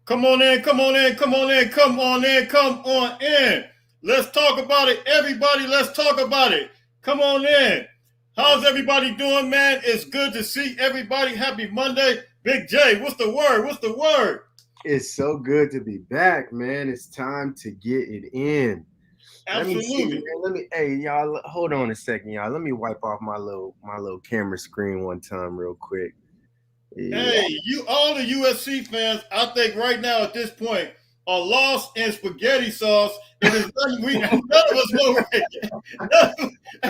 Come on in, come on in, come on in, come on in, come on in. Let's talk about it, everybody. Let's talk about it. Come on in. How's everybody doing, man? It's good to see everybody. Happy Monday. Big J, what's the word? What's the word? It's so good to be back, man. It's time to get it in. Let me see, man. Absolutely. Hey, y'all, hold on a second, y'all. Let me wipe off my little camera screen one time, real quick. Yeah. Hey, you all the USC fans, I think right now at this point are lost in spaghetti sauce. It is nothing none of us know right.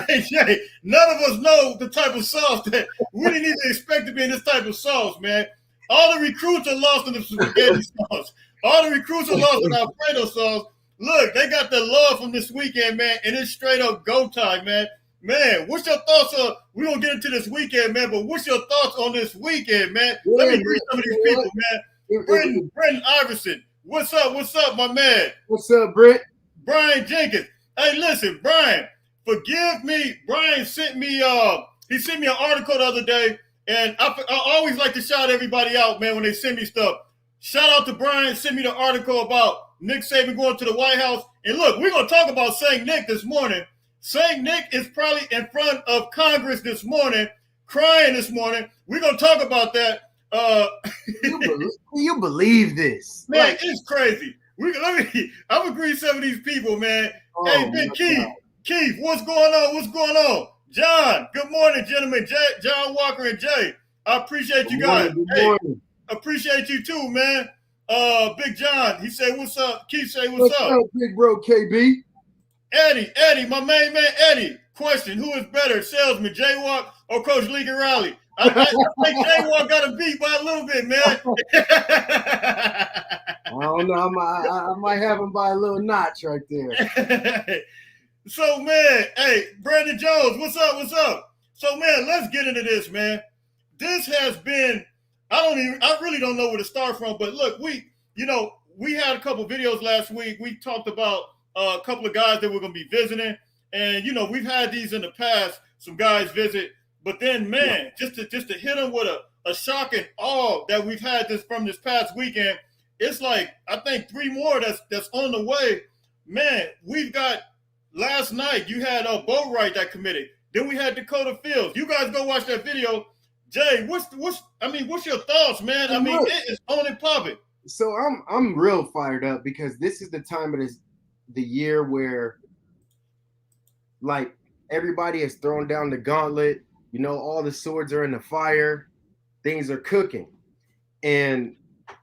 Hey Jay, none of us know the type of sauce that we didn't even expect to be in this type of sauce, man. All the recruits are lost in the spaghetti sauce. All the recruits are lost in Alfredo sauce. Look, they got the love from this weekend, man, and it's straight up go time, man. Man, what's your thoughts on? We gonna get into this weekend, man. But what's your thoughts on this weekend, man? Yeah, Let me man. greet some of You these know people, what? man. It- Brendan Iverson, what's up? What's up, my man? what's up, Brent? Brian Jenkins. Hey, listen, Brian. Forgive me. Brian sent me. He sent me an article the other day, and I always like to shout everybody out, man, when they send me stuff. Shout out to Brian. Sent me the article about Nick Saban going to the White House. And look, we're gonna talk about Saint Nick this morning. Saint Nick is probably in front of Congress this morning, crying this morning. We're gonna talk about that. You believe this? Man, it's crazy. I'm gonna greet some of these people, man. Hey, Oh Big my Keith, God. Keith, what's going on? What's going on? John, good morning, gentlemen. John Walker and Jay, I appreciate Good you guys. morning. Good Hey, morning. appreciate you too, man. Big John, he said, "What's up?" Keith say, "What's What's up?" up, big bro KB? Eddie, my main man, Eddie. Question: who is better, salesman Jaywalk or Coach Lincoln Riley? I think Jaywalk got a beat by a little bit, man. I don't know. I might have him by a little notch right there. So, man, hey, Brandon Jones, what's up? What's up? So, man, let's get into this, man. This has been, I really don't know where to start from, but look, we had a couple videos last week. We talked about a couple of guys that we're going to be visiting. And, we've had these in the past, some guys visit. But then, man, just to hit them with a shock and awe that we've had this from this past weekend, it's like, I think three more that's on the way. Man, we've got last night you had a Boatwright that committed. Then we had Dakota Fields. You guys go watch that video. Jay, what's your thoughts, man? I mean, it is on and popping. So I'm real fired up because this is the time of the year where like everybody has thrown down the gauntlet. All the swords are in the fire. Things are cooking. And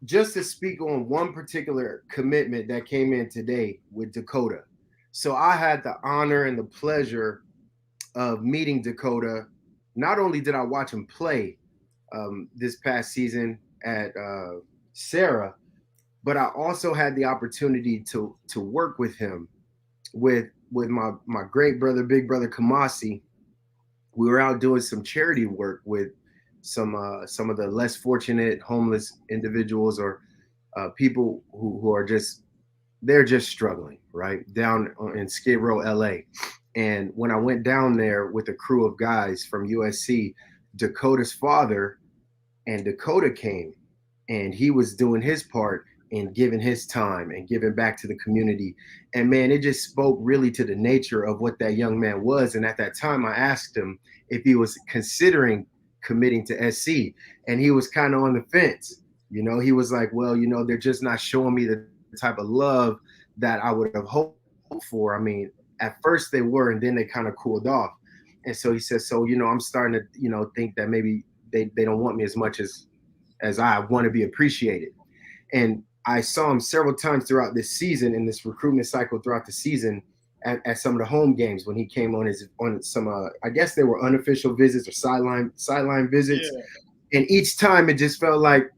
just to speak on one particular commitment that came in today with Dakota. So I had the honor and the pleasure of meeting Dakota. Not only did I watch him play this past season at Sarah, but I also had the opportunity to work with him with my great brother, big brother Kamasi. We were out doing some charity work with some of the less fortunate homeless individuals or people who are they're just struggling right down in Skid Row, LA. And when I went down there with a crew of guys from USC, Dakota's father and Dakota came, and he was doing his part in giving his time and giving back to the community. And man, it just spoke really to the nature of what that young man was. And at that time, I asked him if he was considering committing to SC, and he was kind of on the fence. He was like, well, they're just not showing me the type of love that I would have hoped for. I mean, at first they were, and then they kind of cooled off. And so he said, so, I'm starting to, think that maybe they don't want me as much as I want to be appreciated. And I saw him several times throughout this season in this recruitment cycle throughout the season at some of the home games when he came on some I guess they were unofficial visits or sideline visits. Yeah. And each time it just felt like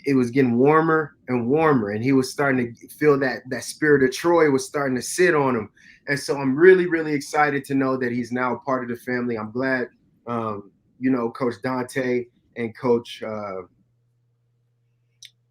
it was getting warmer and warmer, and he was starting to feel that spirit of Troy was starting to sit on him. And so I'm really, really excited to know that he's now a part of the family. I'm glad, Coach Dante and Coach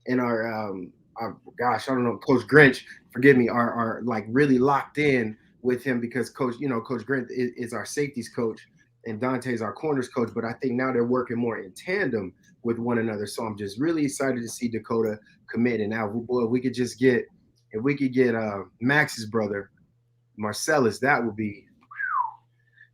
and I don't know, Coach Grinch, forgive me, are like really locked in with him because Coach Grinch is our safeties coach. and Dante's our corners coach, but I think now they're working more in tandem with one another. So I'm just really excited to see Dakota commit. And now, boy, if we could just get, if we could get Max's brother, Marcellus, that would be,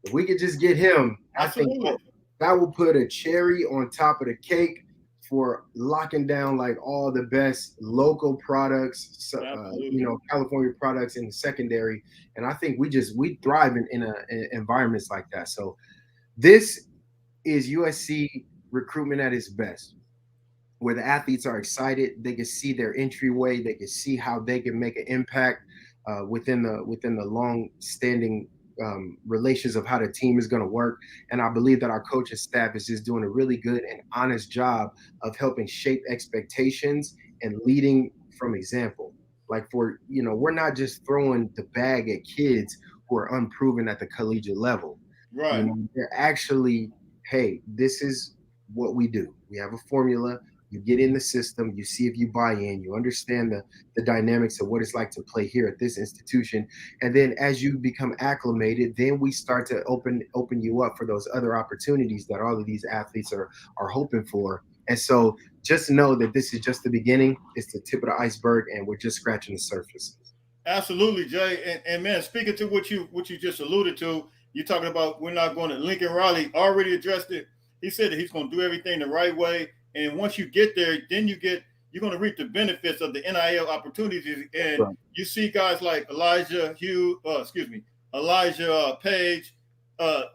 if we could just get him, I think Absolutely. that will put a cherry on top of the cake for locking down like all the best local products, Absolutely. California products in the secondary. And I think we thrive in environments like that. So this is USC recruitment at its best, where the athletes are excited. They can see their entryway. They can see how they can make an impact within the long standing relations of how the team is going to work. And I believe that our coaching staff is just doing a really good and honest job of helping shape expectations and leading from example. Like we're not just throwing the bag at kids who are unproven at the collegiate level. Right. They're actually, hey, this is what we do. We have a formula. You get in the system, you see if you buy in, you understand the dynamics of what it's like to play here at this institution. And then as you become acclimated, then we start to open you up for those other opportunities that all of these athletes are hoping for. And so just know that this is just the beginning. It's the tip of the iceberg, and we're just scratching the surface. Absolutely, Jay. And man, speaking to what you just alluded to, you're talking about we're not going to Lincoln Riley already addressed it. He said that he's going to do everything the right way. And once you get there, then you're going to reap the benefits of the NIL opportunities. And Right. you see guys like Elijah Page,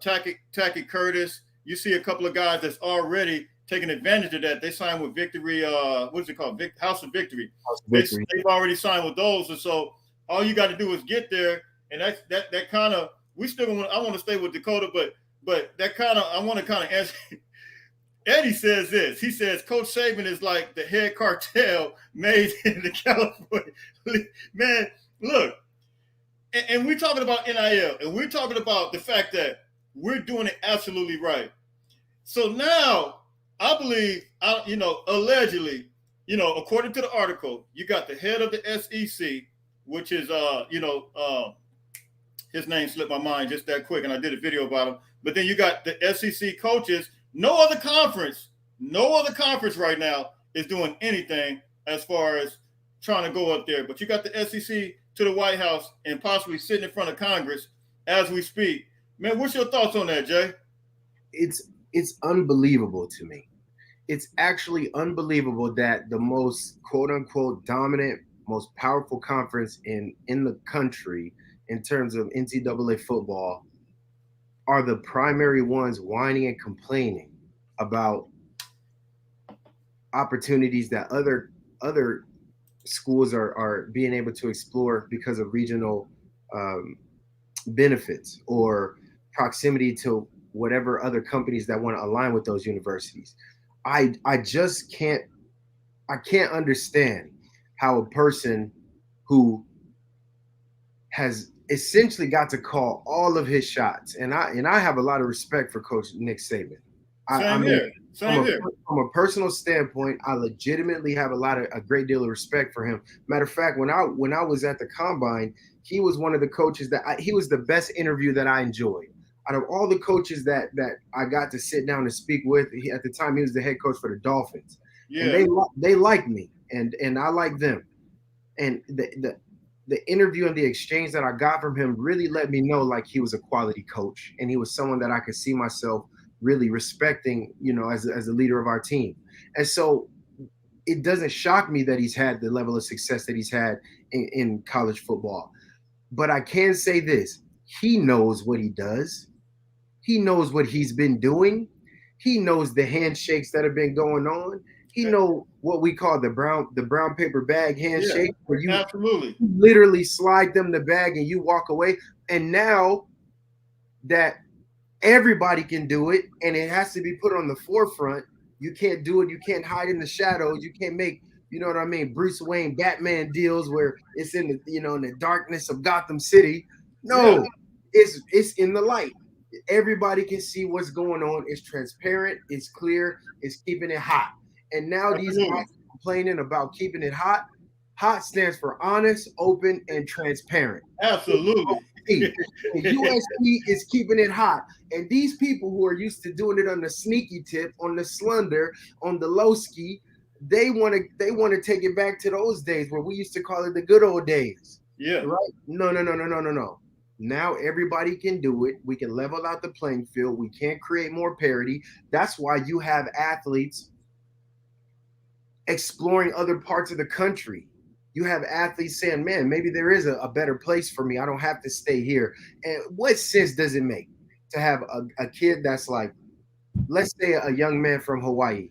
Tacky Curtis. You see a couple of guys that's already taking advantage of that. They signed with Victory. What's it called? House of Victory. Victory. They've already signed with those, and so all you got to do is get there. And that kind of we still want. I want to stay with Dakota, but that kind of I want to kind of answer. Eddie says this. He says Coach Saban is like the head cartel made in the California. Man, look, and we're talking about NIL, and we're talking about the fact that we're doing it absolutely right. So now I believe, allegedly, according to the article, you got the head of the SEC, which is, his name slipped my mind just that quick, and I did a video about him. But then you got the SEC coaches. No other conference right now is doing anything as far as trying to go up there. But you got the SEC to the White House and possibly sitting in front of Congress as we speak. Man, what's your thoughts on that, Jay? It's unbelievable to me. It's actually unbelievable that the most quote unquote dominant, most powerful conference in the country in terms of NCAA football are the primary ones whining and complaining about opportunities that other schools are being able to explore because of regional benefits or proximity to whatever other companies that want to align with those universities. I just can't understand how a person who has essentially got to call all of his shots, and I have a lot of respect for Coach Nick Saban. Same here. From a personal standpoint, I legitimately have a great deal of respect for him. Matter of fact, when I was at the combine, he was one of the coaches he was the best interview that I enjoyed. Out of all the coaches that I got to sit down and speak with, at the time he was the head coach for the Dolphins, Yeah. And they liked me, and I liked them, and the interview and the exchange that I got from him really let me know like he was a quality coach, and he was someone that I could see myself really respecting, as a leader of our team. And so it doesn't shock me that he's had the level of success that he's had in college football. But I can say this: he knows what he does. He knows what he's been doing. He knows the handshakes that have been going on. He knows what we call the brown paper bag handshake, where you absolutely literally slide them the bag and you walk away. And now that everybody can do it, and it has to be put on the forefront, you can't do it. You can't hide in the shadows. You can't make, Bruce Wayne Batman deals where it's in the, in the darkness of Gotham City. No, it's in the light. Everybody can see what's going on. It's transparent. It's clear. It's keeping it hot. And now these guys are complaining about keeping it hot. Hot stands for honest, open, and transparent. Absolutely. USC. And USC is keeping it hot. And these people who are used to doing it on the sneaky tip, on the slender, on the low ski, they want to take it back to those days where we used to call it the good old days. Yeah. Right? No, no, no, no, no, no, no. Now everybody can do it. We can level out the playing field. We can't create more parity. That's why you have athletes exploring other parts of the country. You have athletes saying, man, maybe there is a better place for me. I don't have to stay here. And what sense does it make to have a kid that's like, let's say a young man from Hawaii,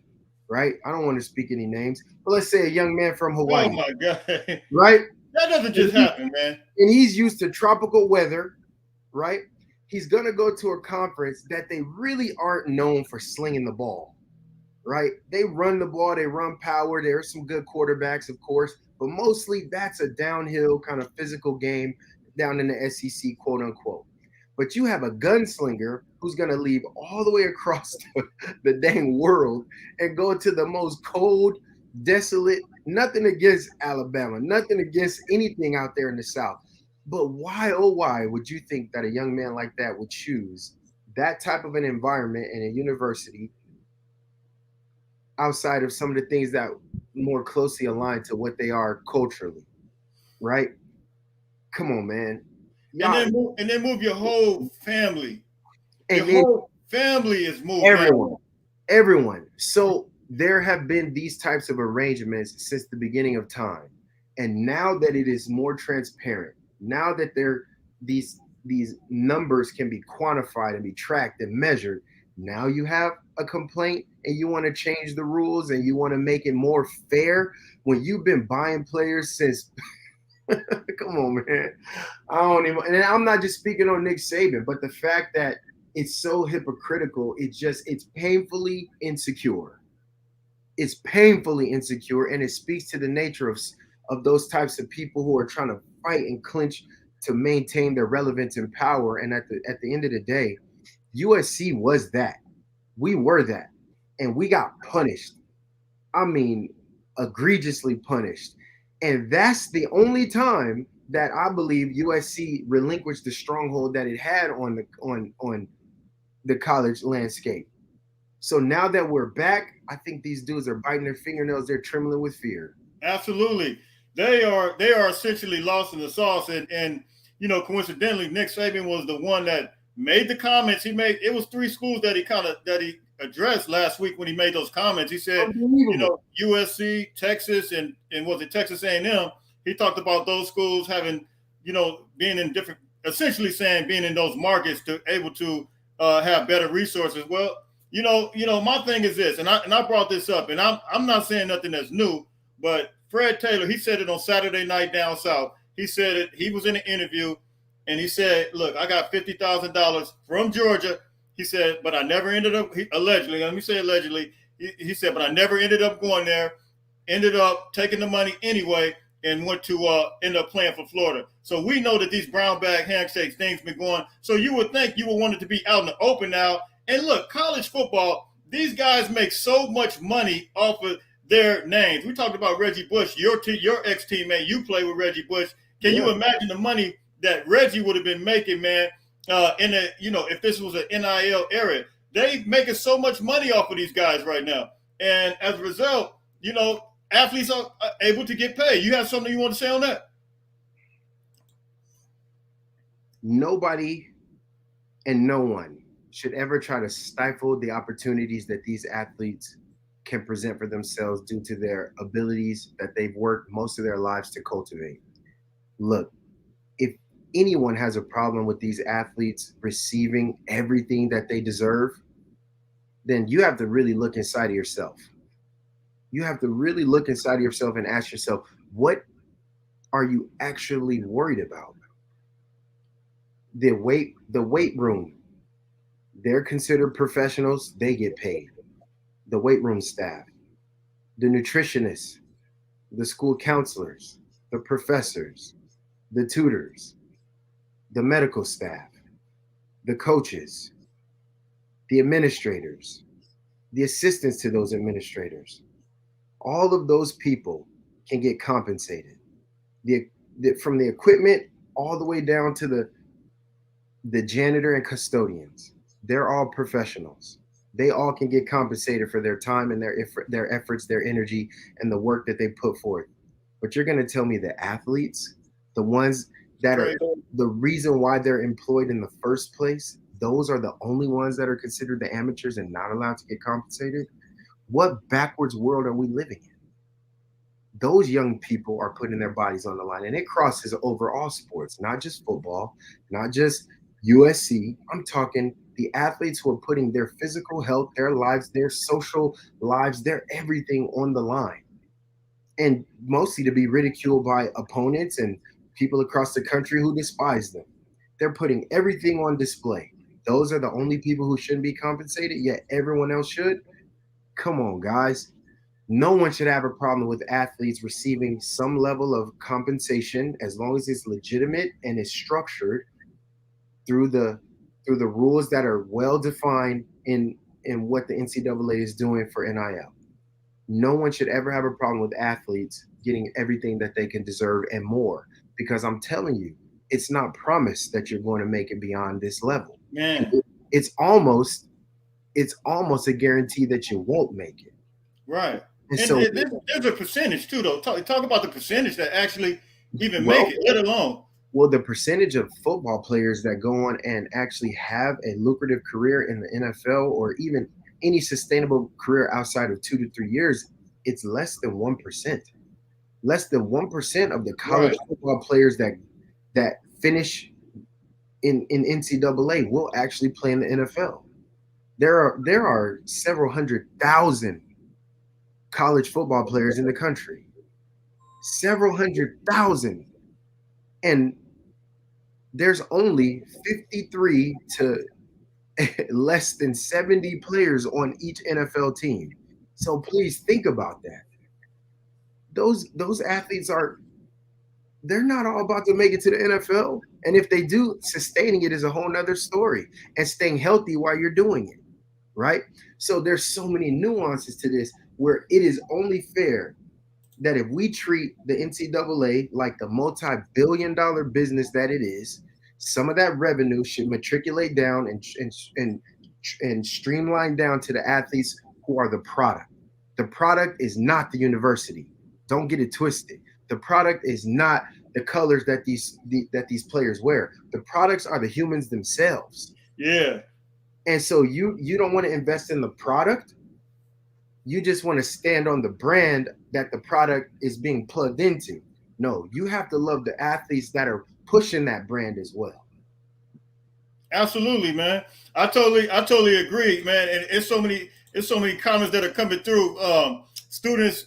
right? I don't want to speak any names, but let's say a young man from Hawaii. Oh my God. Right? That doesn't just happen, man. And he's used to tropical weather, right? He's going to go to a conference that they really aren't known for slinging the ball, right? They run the ball, they run power. There are some good quarterbacks, of course, but mostly that's a downhill kind of physical game down in the SEC, quote unquote. But you have a gunslinger who's going to leave all the way across the dang world and go to the most cold, desolate, nothing against Alabama, nothing against anything out there in the South. But why, oh, why would you think that a young man like that would choose that type of an environment in a university outside of some of the things that more closely align to what they are culturally, right? Come on, man. And then move your whole family. And your whole family is moved. Everyone. So there have been these types of arrangements since the beginning of time. And now that it is more transparent, now that these numbers can be quantified and be tracked and measured, now you have a complaint and you want to change the rules and you want to make it more fair when you've been buying players since come on, man. I don't even, and I'm not just speaking on Nick Saban, but the fact that it's so hypocritical, it's painfully insecure. It's painfully insecure, and it speaks to the nature of those types of people who are trying to fight and clinch to maintain their relevance and power. And at the end of the day, USC was that. We were that. And we got punished. I mean, egregiously punished. And that's the only time that I believe USC relinquished the stronghold that it had on the college landscape. So now that we're back, I think these dudes are biting their fingernails. They're trembling with fear. Absolutely. They are essentially lost in the sauce. And coincidentally, Nick Saban was the one that made the comments. It was 3 schools that he addressed last week when he made those comments. He said, USC, Texas, and was it Texas A&M? He talked about those schools having, being in different, essentially saying being in those markets to able to have better resources. Well, my thing is this, and I brought this up, and I'm not saying nothing that's new, but Fred Taylor, he said it on Saturday Night Down South. He said it. He was in an interview, and he said, "Look, I got $50,000 from Georgia." He said, but I never ended up, allegedly, let me say allegedly, he said, but I never ended up going there, ended up taking the money anyway, and went to end up playing for Florida. So we know that these brown bag handshakes things been going. So you would think you would want it to be out in the open now. And look, college football, these guys make so much money off of their names. We talked about Reggie Bush, your ex-teammate, you play with Reggie Bush. Can you imagine the money that Reggie would have been making, man? If this was an NIL era, they making so much money off of these guys right now. And as a result, athletes are able to get paid. You have something you want to say on that? Nobody and no one should ever try to stifle the opportunities that these athletes can present for themselves due to their abilities that they've worked most of their lives to cultivate. Look, if anyone has a problem with these athletes receiving everything that they deserve, then you have to really look inside of yourself. You have to really look inside of yourself and ask yourself, what are you actually worried about? The weight room, they're considered professionals, they get paid. The weight room staff, the nutritionists, the school counselors, the professors, the tutors, the medical staff, the coaches, the administrators, the assistants to those administrators. All of those people can get compensated. From the equipment all the way down to the janitor and custodians, they're all professionals. They all can get compensated for their time and their efforts, their energy, and the work that they put forth. But you're going to tell me the athletes, the ones that are Crazy. the reason why they're employed in the first place, those are the only ones that are considered the amateurs and not allowed to get compensated? What backwards world are we living in? Those young people are putting their bodies on the line, and it crosses over all sports, not just football, not just USC. I'm talking the athletes who are putting their physical health, their lives, their social lives, their everything on the line, and mostly to be ridiculed by opponents and people across the country who despise them. They're putting everything on display. Those are the only people who shouldn't be compensated, yet everyone else should. Come on, guys. No one should have a problem with athletes receiving some level of compensation as long as it's legitimate and is structured through the rules that are well defined in what the NCAA is doing for NIL. No one should ever have a problem with athletes getting everything that they can deserve and more, because I'm telling you, it's not promised that you're going to make it beyond this level. Man. It's almost a guarantee that you won't make it. Right. And And so, there's a percentage too, though. Talk about the percentage that actually even well, make it, let alone. well, the percentage of football players that go on and actually have a lucrative career in the NFL or even any sustainable career outside of 2 to 3 years, it's less than 1%. Less than 1% of the college Right. football players that finish in NCAA will actually play in the NFL. There are several hundred thousand college football players in the country. Several hundred thousand. And there's only 53 to less than 70 players on each NFL team. So please think about that. Those athletes they're not all about to make it to the NFL. And if they do, sustaining it is a whole nother story. And staying healthy while you're doing it. Right? So there's so many nuances to this where it is only fair that if we treat the NCAA like the multi-billion-dollar business that it is, some of that revenue should matriculate down and streamline down to the athletes who are the product. The product is not the university. Don't get it twisted. The product is not the colors that these players wear. The products are the humans themselves. Yeah. And so you don't want to invest in the product. You just want to stand on the brand that the product is being plugged into. No, you have to love the athletes that are pushing that brand as well. Absolutely, man. I totally agree, man. And it's so many comments that are coming through. Students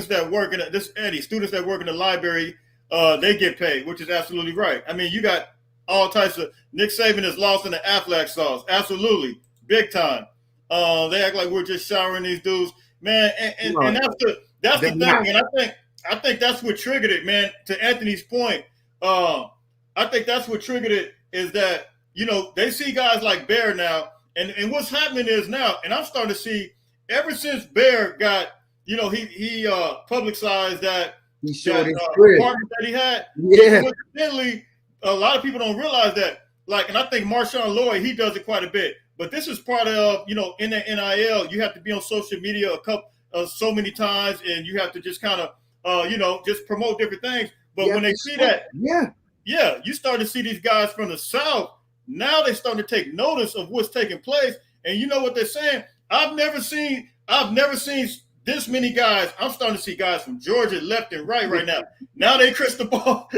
that work in students that work in the library, they get paid, which is absolutely right. I mean, you got all types of Nick Saban is lost in the Aflac sauce, absolutely, big time. They act like we're just showering these dudes, man, and that's the thing, Not. and I think that's what triggered it, man. To Anthony's point, I think that's what triggered it is that they see guys like Bear now, and what's happening is now, and I'm starting to see ever since Bear got, he publicized that He showed his apartment that he had. Yeah. Coincidentally, a lot of people don't realize that. Like, and I think Marshawn Lloyd, he does it quite a bit. But this is part of, in the NIL, you have to be on social media so many times, and you have to just kind of, just promote different things. But when they see that, you start to see these guys from the South. Now they starting to take notice of what's taking place, and you know what they're saying. I've never seen this many guys. I'm starting to see guys from Georgia left and right now. Now they crystal ball.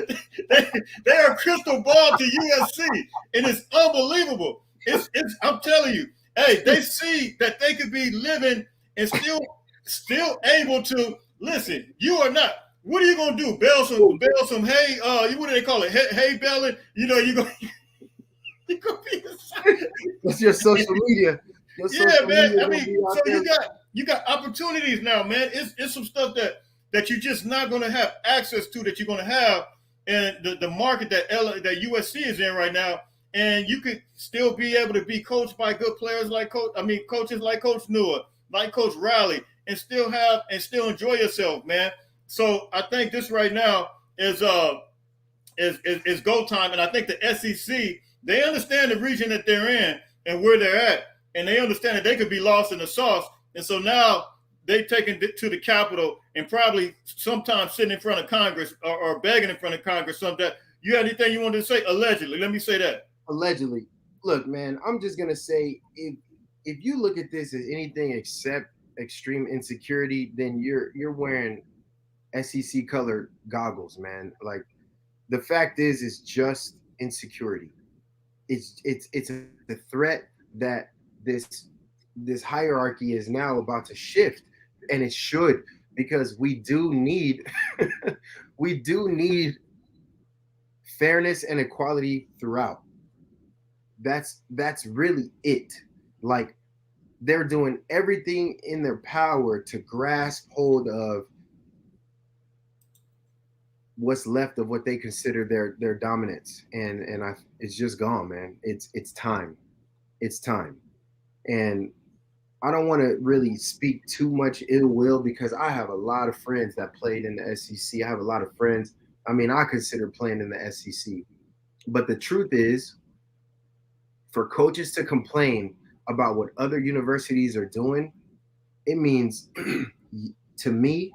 they are crystal ball to USC, and it's unbelievable. It's I'm telling you, hey, they see that they could be living and still able to listen. You are not. What are you gonna do? Bell some hay? What do they call it? Hay belling? You gonna be That's your social media. Man. I mean, so you got opportunities now, man. It's some stuff that you're just not gonna have access to that you're gonna have in the market that USC is in right now. And you could still be able to be coached by good players coaches like Coach Nua, like Coach Riley, and still enjoy yourself, man. So I think this right now is go time, and I think the SEC They understand the region that they're in and where they're at, and they understand that they could be lost in the sauce. And so now they taken it to the Capitol and probably sometimes sitting in front of Congress or begging in front of Congress. Something. You had anything you wanted to say? Allegedly, let me say that. Allegedly. Look, man, I'm just gonna say if you look at this as anything except extreme insecurity, then you're wearing SEC colored goggles, man. Like the fact is, it's just insecurity. It's a threat that this hierarchy is now about to shift, and it should, because we do need we do need fairness and equality throughout. That's really it. Like they're doing everything in their power to grasp hold of what's left of what they consider their dominance, and it's just gone, man. It's time. It's time. And I don't want to really speak too much ill will, because I have a lot of friends that played in the SEC. I have a lot of friends. I mean, I consider playing in the SEC. But the truth is, for coaches to complain about what other universities are doing, it means, to me,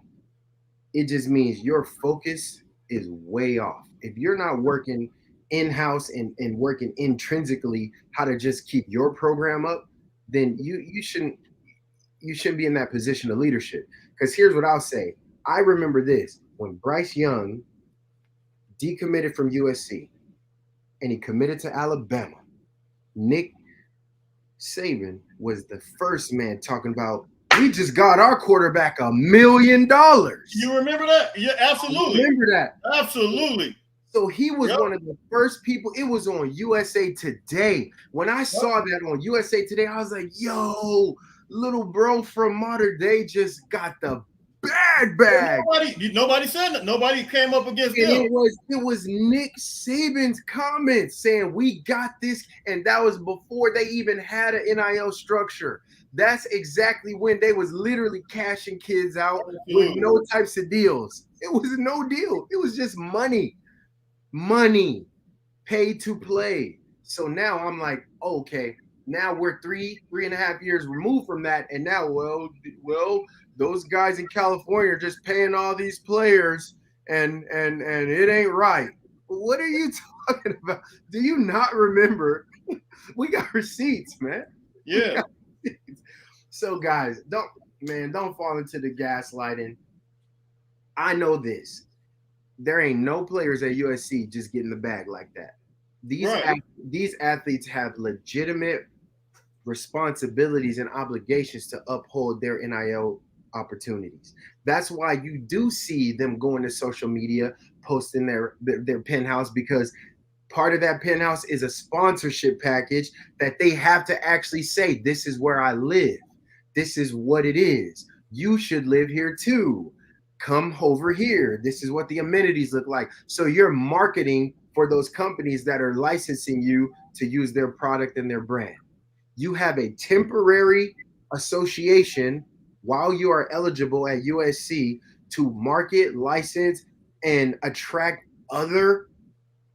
it just means your focus is way off. If you're not working in-house and working intrinsically how to just keep your program up, then you shouldn't be in that position of leadership. Because here's what I'll say. I remember this. When Bryce Young decommitted from USC and he committed to Alabama, Nick Saban was the first man talking about, we just got our quarterback $1 million. You remember that? Yeah, absolutely. I remember that. Absolutely. So he was one of the first people. It was on USA Today. When I saw that on USA Today, I was like, yo, little bro from modern day just got the bag. Nobody said that. Nobody came up against him. It was Nick Saban's comments saying we got this, and that was before they even had an NIL structure. That's exactly when they was literally cashing kids out with no types of deals. It was no deal. It was just money, paid to play. So now I'm like, okay, now we're 3.5 years removed from that, and now, well, those guys in California are just paying all these players, and it ain't right. What are you talking about? Do you not remember? We got receipts, man. Yeah. So guys, don't fall into the gaslighting. I know this. There ain't no players at USC just getting the bag like that. These athletes have legitimate responsibilities and obligations to uphold their NIL opportunities. That's why you do see them going to social media, posting their penthouse, because part of that penthouse is a sponsorship package that they have to actually say, this is where I live. This is what it is. You should live here too. Come over here. This is what the amenities look like. So you're marketing for those companies that are licensing you to use their product and their brand. You have a temporary association while you are eligible at USC to market, license, and attract other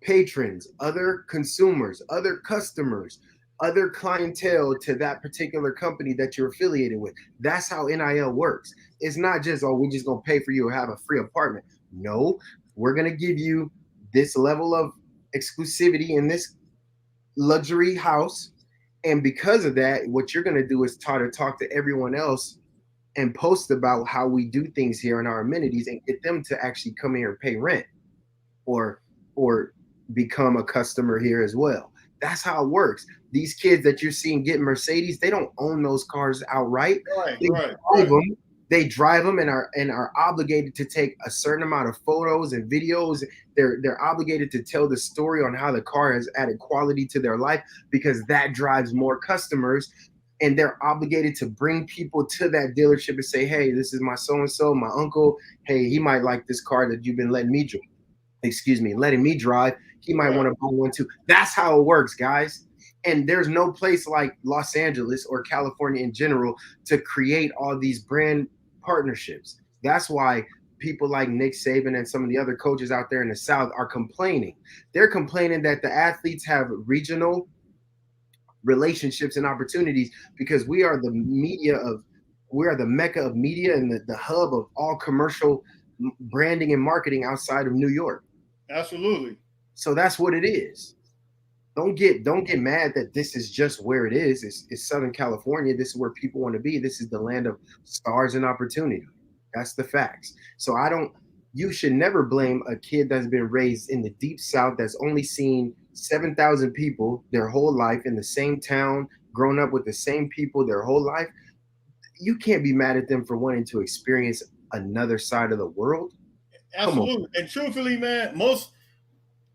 patrons, other consumers, other customers, other clientele to that particular company that you're affiliated with. That's how NIL works. It's not just, oh, we're just going to pay for you to have a free apartment. No, we're going to give you this level of exclusivity in this luxury house. And because of that, what you're going to do is talk to everyone else and post about how we do things here and our amenities, and get them to actually come here and pay rent or become a customer here as well. That's how it works. These kids that you're seeing get Mercedes, they don't own those cars outright. They drive them and are obligated to take a certain amount of photos and videos. They're obligated to tell the story on how the car has added quality to their life, because that drives more customers. And they're obligated to bring people to that dealership and say, hey, this is my so-and-so, my uncle. Hey, he might like this car that you've been letting me drive. He might want to buy one too. That's how it works, guys. And there's no place like Los Angeles or California in general to create all these brand partnerships. That's why people like Nick Saban and some of the other coaches out there in the South are complaining. They're complaining that the athletes have regional relationships and opportunities because we are the mecca of media and the hub of all commercial branding and marketing outside of New York. Absolutely. So that's what it is. Don't get mad that this is just where it is. It's Southern California. This is where people want to be. This is the land of stars and opportunity. That's the facts. So you should never blame a kid that's been raised in the deep South that's only seen 7,000 people their whole life in the same town, grown up with the same people their whole life. You can't be mad at them for wanting to experience another side of the world. Come on. Absolutely. And truthfully, man,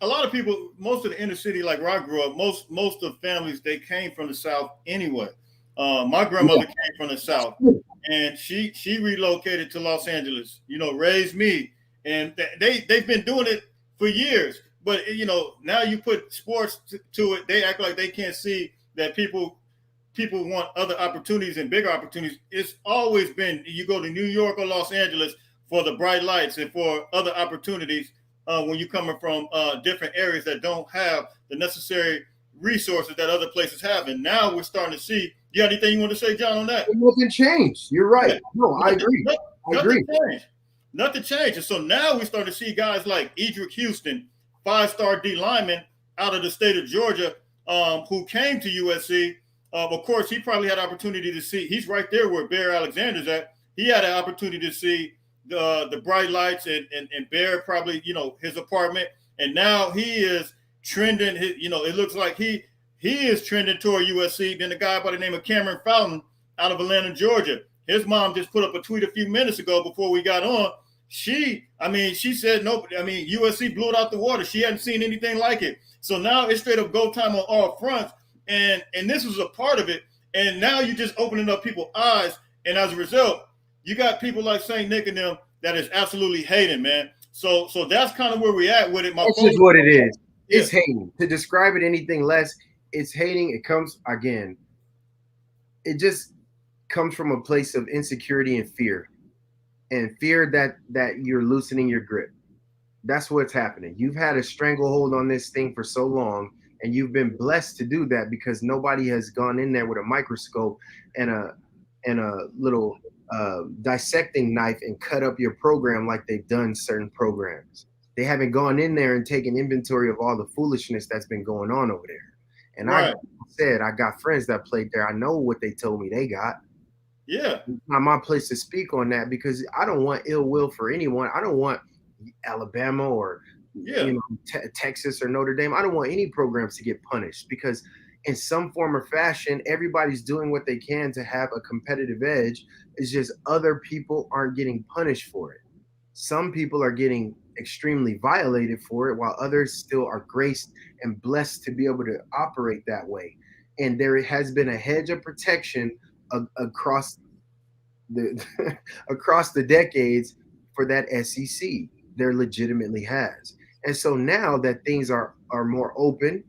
a lot of people, most of the inner city, like where I grew up, most of families, they came from the South anyway. My grandmother came from the South, and she relocated to Los Angeles. Raised me, and they've been doing it for years. But now you put sports to it, they act like they can't see that people want other opportunities and bigger opportunities. It's always been you go to New York or Los Angeles for the bright lights and for other opportunities. When you're coming from different areas that don't have the necessary resources that other places have. And now we're starting to see. You got anything you want to say, John, on that? Nothing changed. You're right. No, I agree. Nothing changed. Nothing changed. And so now we're starting to see guys like Edric Houston, 5-star D lineman out of the state of Georgia, who came to USC. Of course, he probably had opportunity to see. He's right there where Bear Alexander's at. He had an opportunity to see the bright lights and Bear probably, his apartment. And now he is trending. It looks like he is trending toward USC. Then the guy by the name of Cameron Fountain out of Atlanta, Georgia. His mom just put up a tweet a few minutes ago before we got on. She said no. USC blew it out the water. She hadn't seen anything like it. So now it's straight up go time on all fronts. And this was a part of it. And now you're just opening up people's eyes. And as a result, you got people like St. Nick and them that is absolutely hating, man. So that's kind of where we're at with it. That's just what it is. Yeah. It's hating. To describe it anything less, it's hating. It comes, again, it just comes from a place of insecurity and fear. And fear that you're loosening your grip. That's what's happening. You've had a stranglehold on this thing for so long, and you've been blessed to do that because nobody has gone in there with a microscope and a little dissecting knife and cut up your program like they've done certain programs. They haven't gone in there and taken inventory of all the foolishness that's been going on over there. And right. I got friends that played there. I know what they told me they got. Yeah. It's not my place to speak on that because I don't want ill will for anyone. I don't want Alabama or Texas or Notre Dame. I don't want any programs to get punished because in some form or fashion, everybody's doing what they can to have a competitive edge. It's just other people aren't getting punished for it. Some people are getting extremely violated for it, while others still are graced and blessed to be able to operate that way. And there has been a hedge of protection across the decades for that SEC. There legitimately has. And so now that things are more open,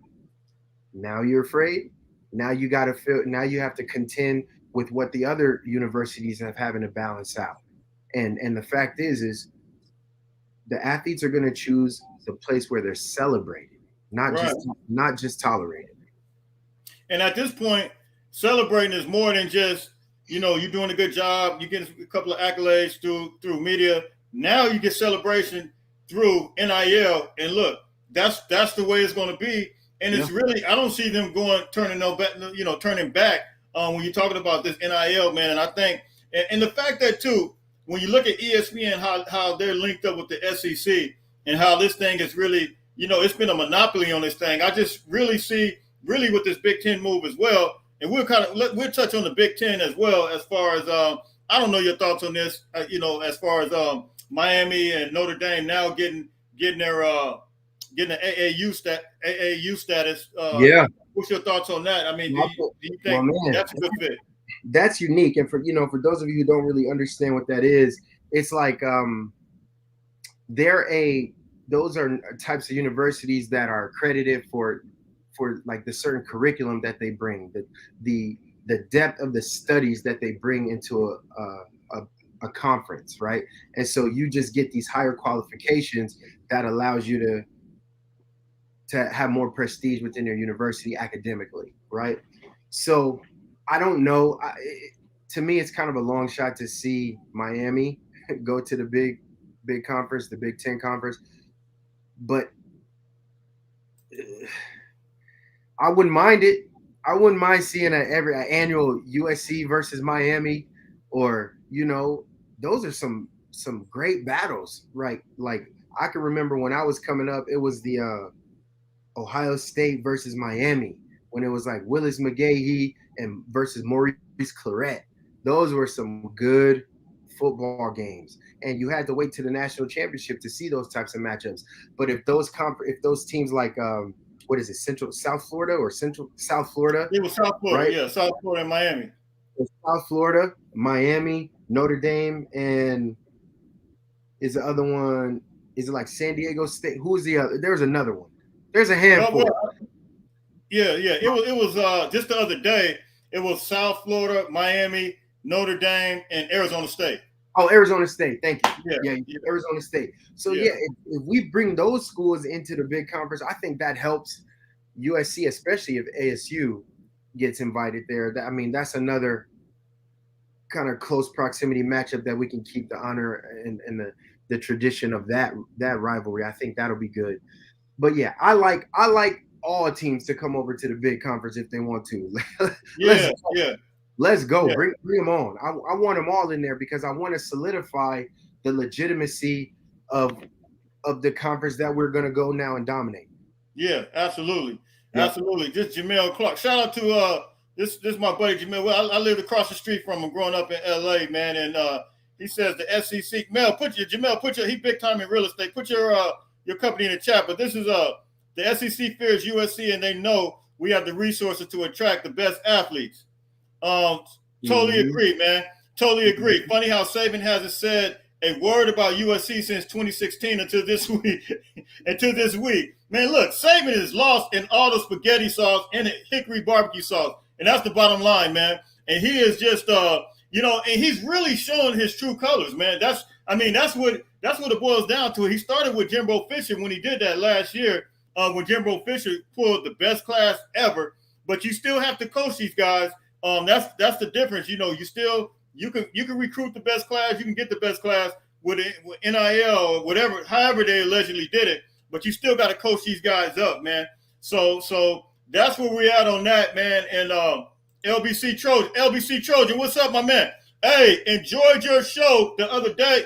now you're afraid. Now you have to contend with what the other universities have having to balance out. And the fact is the athletes are going to choose the place where they're celebrated, not just tolerated. And at this point, celebrating is more than just, you're doing a good job. You get a couple of accolades through media. Now you get celebration through NIL. And look, that's the way it's going to be. And it's really, I don't see them turning back when you're talking about this NIL, man. And I think, and the fact that too, when you look at ESPN, how they're linked up with the SEC and how this thing is really, it's been a monopoly on this thing. I just really see with this Big Ten move as well. And we'll touch on the Big Ten as well, as far as, I don't know your thoughts on this, as far as Miami and Notre Dame now getting their AAU status. What's your thoughts on that? I mean, do you think that's a good fit? That's unique. And for those of you who don't really understand what that is, it's like those are types of universities that are accredited for like the certain curriculum that they bring, the depth of the studies that they bring into a conference, right? And so you just get these higher qualifications that allows you to have more prestige within your university academically, right? So I don't know. To me, it's kind of a long shot to see Miami go to the big conference, the Big Ten conference, but I wouldn't mind it. I wouldn't mind seeing an annual USC versus Miami, or those are some great battles, right? Like I can remember when I was coming up, it was the Ohio State versus Miami when it was like Willis McGahee and versus Maurice Claret. Those were some good football games, and you had to wait to the national championship to see those types of matchups. But if those teams like what is it, South Florida or Central South Florida? It was South Florida, right? Yeah, South Florida and Miami. South Florida, Miami, Notre Dame, and is the other one? Is it like San Diego State? Who's the other? There's another one. There's a handful. Yeah. It was just the other day. It was South Florida, Miami, Notre Dame, and Arizona State. Oh, Arizona State. Thank you. Yeah. Arizona State. So if we bring those schools into the big conference, I think that helps USC, especially if ASU gets invited there. I mean, that's another kind of close proximity matchup that we can keep the honor and the tradition of that rivalry. I think that'll be good. But yeah, I like all teams to come over to the big conference if they want to. Let's go. Yeah. Bring them on. I want them all in there because I want to solidify the legitimacy of the conference that we're going to go now and dominate. Yeah, absolutely. Yep. Absolutely. This Jamel Clark. Shout out to this is my buddy Jamel. I lived across the street from him growing up in LA, man. And he says the SEC. Jamel, he big time in real estate. Put your company in the chat. But this is the SEC fears USC, and they know we have the resources to attract the best athletes. Totally agree, man. Totally agree. Funny how Saban hasn't said a word about USC since 2016 until this week. Man, look, Saban is lost in all the spaghetti sauce and the hickory barbecue sauce, and that's the bottom line, man. And he is just, and he's really showing his true colors, man. That's what it boils down to. He started with Jimbo Fisher when he did that last year, when Jimbo Fisher pulled the best class ever. But you still have to coach these guys. That's the difference. You can recruit the best class, you can get the best class with NIL or whatever, however they allegedly did it, but you still got to coach these guys up, man. So that's where we're at on that, man. And LBC Trojan, what's up, my man? Hey, enjoyed your show the other day,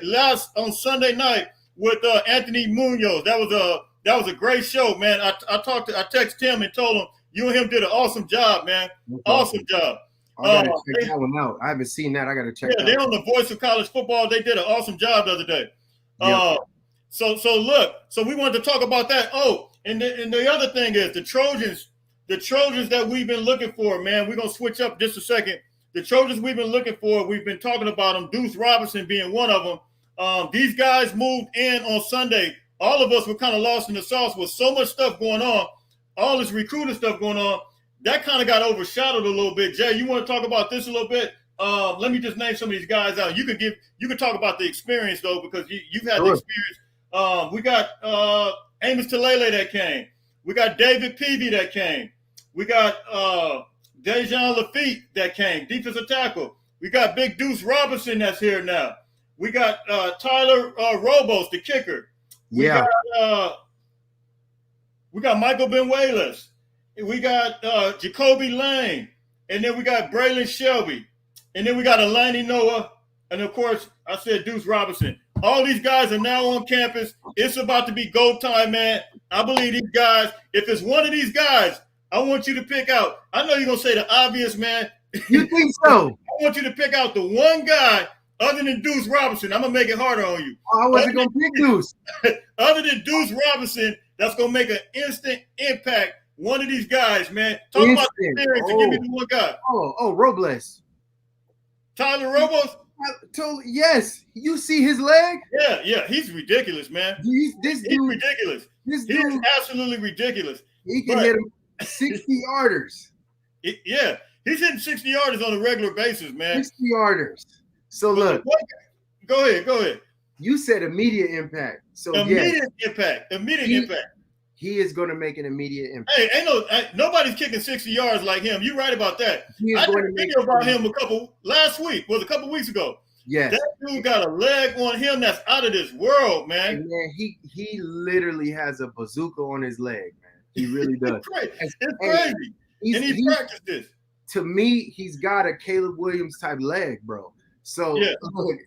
on Sunday night with Anthony Munoz. That was a great show, man. I texted him and told him you and him did an awesome job, man. Awesome job. I gotta check that one out. I haven't seen that. I gotta check. Yeah, they're on the Voice of College Football. They did an awesome job the other day. So we wanted to talk about that. Oh, and the other thing is the Trojans that we've been looking for, man. We're gonna switch up just a second. The Trojans we've been looking for, we've been talking about them. Duce Robinson being one of them. These guys moved in on Sunday. All of us were kind of lost in the sauce with so much stuff going on, all this recruiting stuff going on. That kind of got overshadowed a little bit. Jay, you want to talk about this a little bit? Let me just name some of these guys out. You could talk about the experience though, because you've had the experience. We got Amos Talele that came. We got David Peavy that came. We got Dejan Lafitte that came, defensive tackle. We got Big Duce Robinson that's here now. We got Tyler Robos, the kicker. We got Michael Benuelas. We got Jacoby Lane, and then we got Braylon Shelby, and then we got Alani Noah, and of course, I said Duce Robinson. All these guys are now on campus. It's about to be go time, man. I believe these guys, if it's one of these guys, I want you to pick out. I know you're going to say the obvious, man. You think so? I want you to pick out the one guy other than Duce Robinson. I'm going to make it harder on you. I wasn't going to pick Duce. Other than Duce Robinson, that's going to make an instant impact. One of these guys, man. Talk about the experience and give me the one guy. Robles. Tyler Robos? Yes. You see his leg? Yeah. He's ridiculous, man. He's ridiculous. He's absolutely ridiculous. He can hit him 60 yarders. Yeah. He's hitting 60 yarders on a regular basis, man. 60 yarders. So look, Go ahead. Go ahead. You said immediate impact. So Immediate impact. Immediate impact. He is going to make an immediate impact. Hey, nobody's kicking 60 yards like him. You're right about that. He is I did going a to make video about him a couple weeks ago. Yes. That dude got a leg on him that's out of this world, man. And man, he literally has a bazooka on his leg, man. He really does. It's crazy. And he practiced this. To me, he's got a Caleb Williams type leg, bro. So look,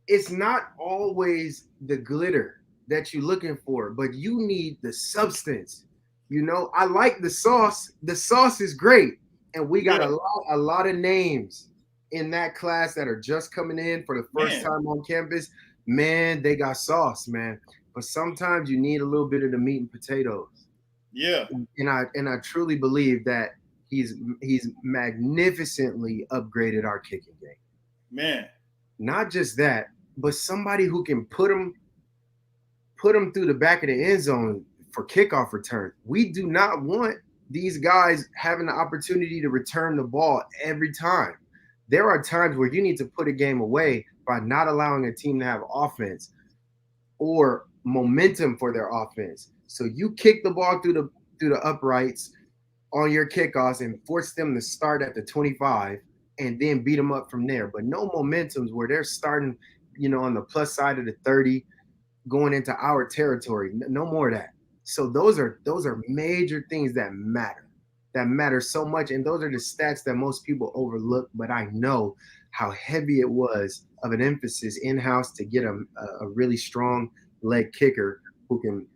it's not always the glitter that you're looking for, but you need the substance. You know, I like the sauce. The sauce is great. And we got a lot of names in that class that are just coming in for the first time on campus. Man, they got sauce, man. But sometimes you need a little bit of the meat and potatoes. Yeah. And I truly believe that he's magnificently upgraded our kicking game. Man. Not just that, but somebody who can put him through the back of the end zone for kickoff return. We do not want these guys having the opportunity to return the ball every time. There are times where you need to put a game away by not allowing a team to have offense or momentum for their offense. So you kick the ball through the uprights on your kickoffs and force them to start at the 25 and then beat them up from there. But no momentums where they're starting, on the plus side of the 30, going into our territory. No more of that. So those are major things that matter so much. And those are the stats that most people overlook. But I know how heavy it was of an emphasis in-house to get a really strong leg kicker who can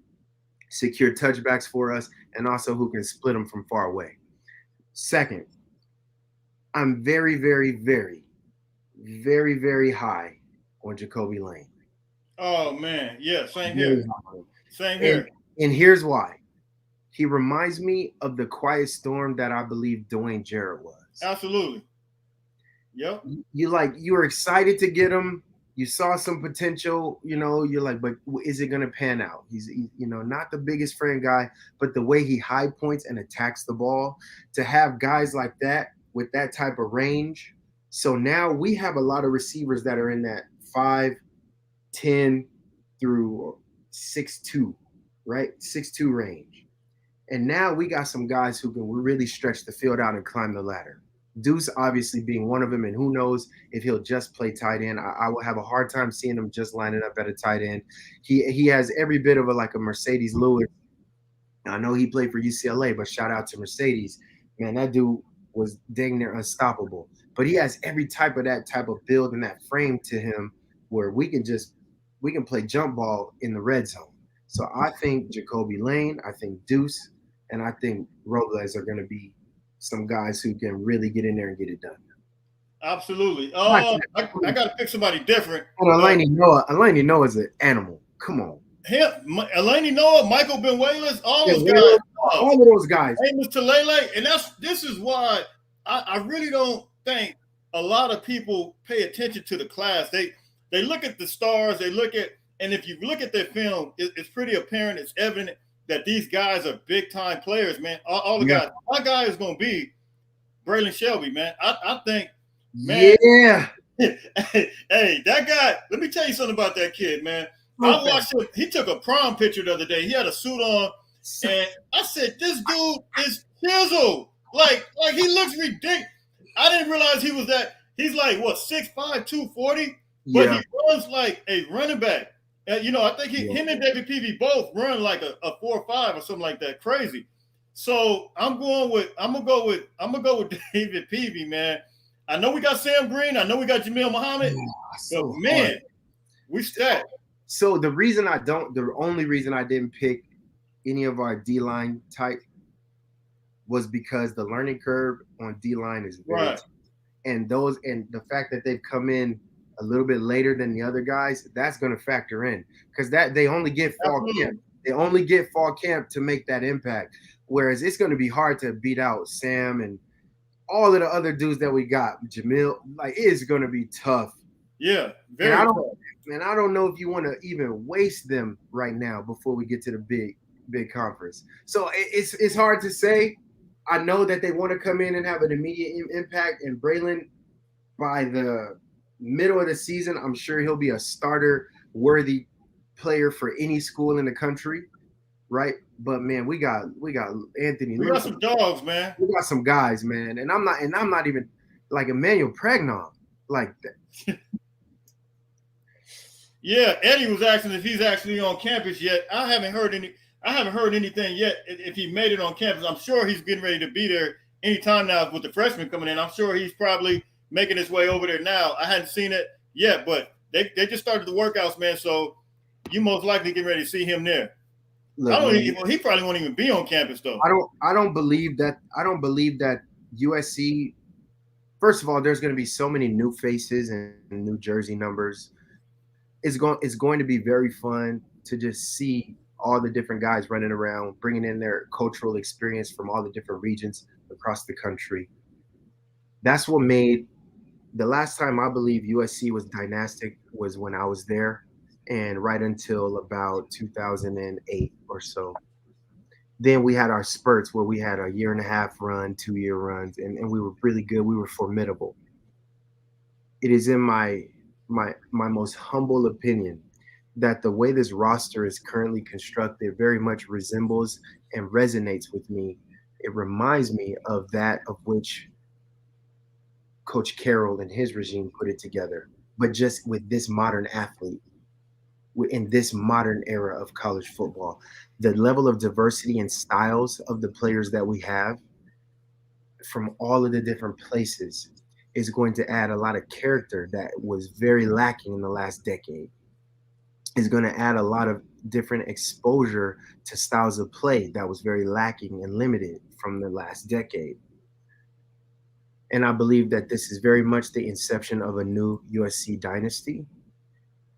secure touchbacks for us and also who can split them from far away. Second, I'm very, very, very, very, very high on Jacoby Lane. Oh, man. Yeah, same here. Same here. And here's why. He reminds me of the quiet storm that I believe Dwayne Jarrett was. Absolutely. Yep. You were excited to get him. You saw some potential, you're like, but is it going to pan out? He's not the biggest frame guy, but the way he high points and attacks the ball, to have guys like that with that type of range. So now we have a lot of receivers that are in that 5'10" through 6'2", right? 6'2" range. And now we got some guys who can really stretch the field out and climb the ladder. Duce obviously being one of them, and who knows if he'll just play tight end. I will have a hard time seeing him just lining up at a tight end. He has every bit of a Mercedes Lewis. I know he played for UCLA, but shout out to Mercedes. Man, that dude was dang near unstoppable. But he has every type of build and that frame to him where we can play jump ball in the red zone. So I think Jacoby Lane, I think Duce, and I think Robles are going to be some guys who can really get in there and get it done. Absolutely. I got to pick somebody different. Eleni Noah's an animal. Come on. Eleni Noah, Michael Benuelas, all those guys. Amos Talele. And this is why I really don't think a lot of people pay attention to the class. They look at the stars, and if you look at their film, it's pretty apparent, it's evident that these guys are big time players, man. All the guys. My guy is going to be Braylon Shelby, man. I think, man. Yeah. Hey, that guy. Let me tell you something about that kid, man. I watched him. He took a prom picture the other day. He had a suit on, and I said, "This dude is chiseled. Like he looks ridiculous." I didn't realize he was that. He's like what 6'5", 240, but he runs like a running back. I think him and David Peavy both run like a 4.5 or something like that. Crazy. So I'm gonna go with David Peavy, man. I know we got Sam Green. I know we got Jamil Muhammad. But man, we stacked. So the only reason I didn't pick any of our D-line type was because the learning curve on D-line is very tough. And the fact that they've come in a little bit later than the other guys, that's going to factor in because that they only get fall camp. They only get fall camp to make that impact. Whereas it's going to be hard to beat out Sam and all of the other dudes that we got. Jamil, it's going to be tough. Yeah, very tough. And I don't know if you want to even waste them right now before we get to the big conference. So it's hard to say. I know that they want to come in and have an immediate impact, and Braylon by the middle of the season, I'm sure he'll be a starter worthy player for any school in the country, right? But man, we got Anthony We got Lucas. some dogs, man. We got some guys, man, and I'm not even like Emmanuel Pregnon, like that. Yeah, Eddie was asking if he's actually on campus yet. I haven't heard anything yet. If he made it on campus, I'm sure he's getting ready to be there anytime now with the freshmen coming in. I'm sure he's probably making his way over there now. I hadn't seen it yet, but they just started the workouts, man. So you most likely getting ready to see him there. I Look, don't man, even. Well, he probably won't even be on campus though. I don't believe that USC. First of all, there's going to be so many new faces and new jersey numbers. It's going to be very fun to just see all the different guys running around, bringing in their cultural experience from all the different regions across the country. That's what made the last time I believe USC was dynastic was when I was there, and right until about 2008 or so. Then we had our spurts where we had a year and a half run, 2 year runs, and we were really good. We were formidable. It is in my most humble opinion that the way this roster is currently constructed very much resembles and resonates with me. It reminds me of that of which Coach Carroll and his regime put it together, but just with this modern athlete in this modern era of college football. The level of diversity and styles of the players that we have from all of the different places is going to add a lot of character that was very lacking in the last decade. Is going to add a lot of different exposure to styles of play that was very lacking and limited from the last decade. And I believe that this is very much the inception of a new USC dynasty.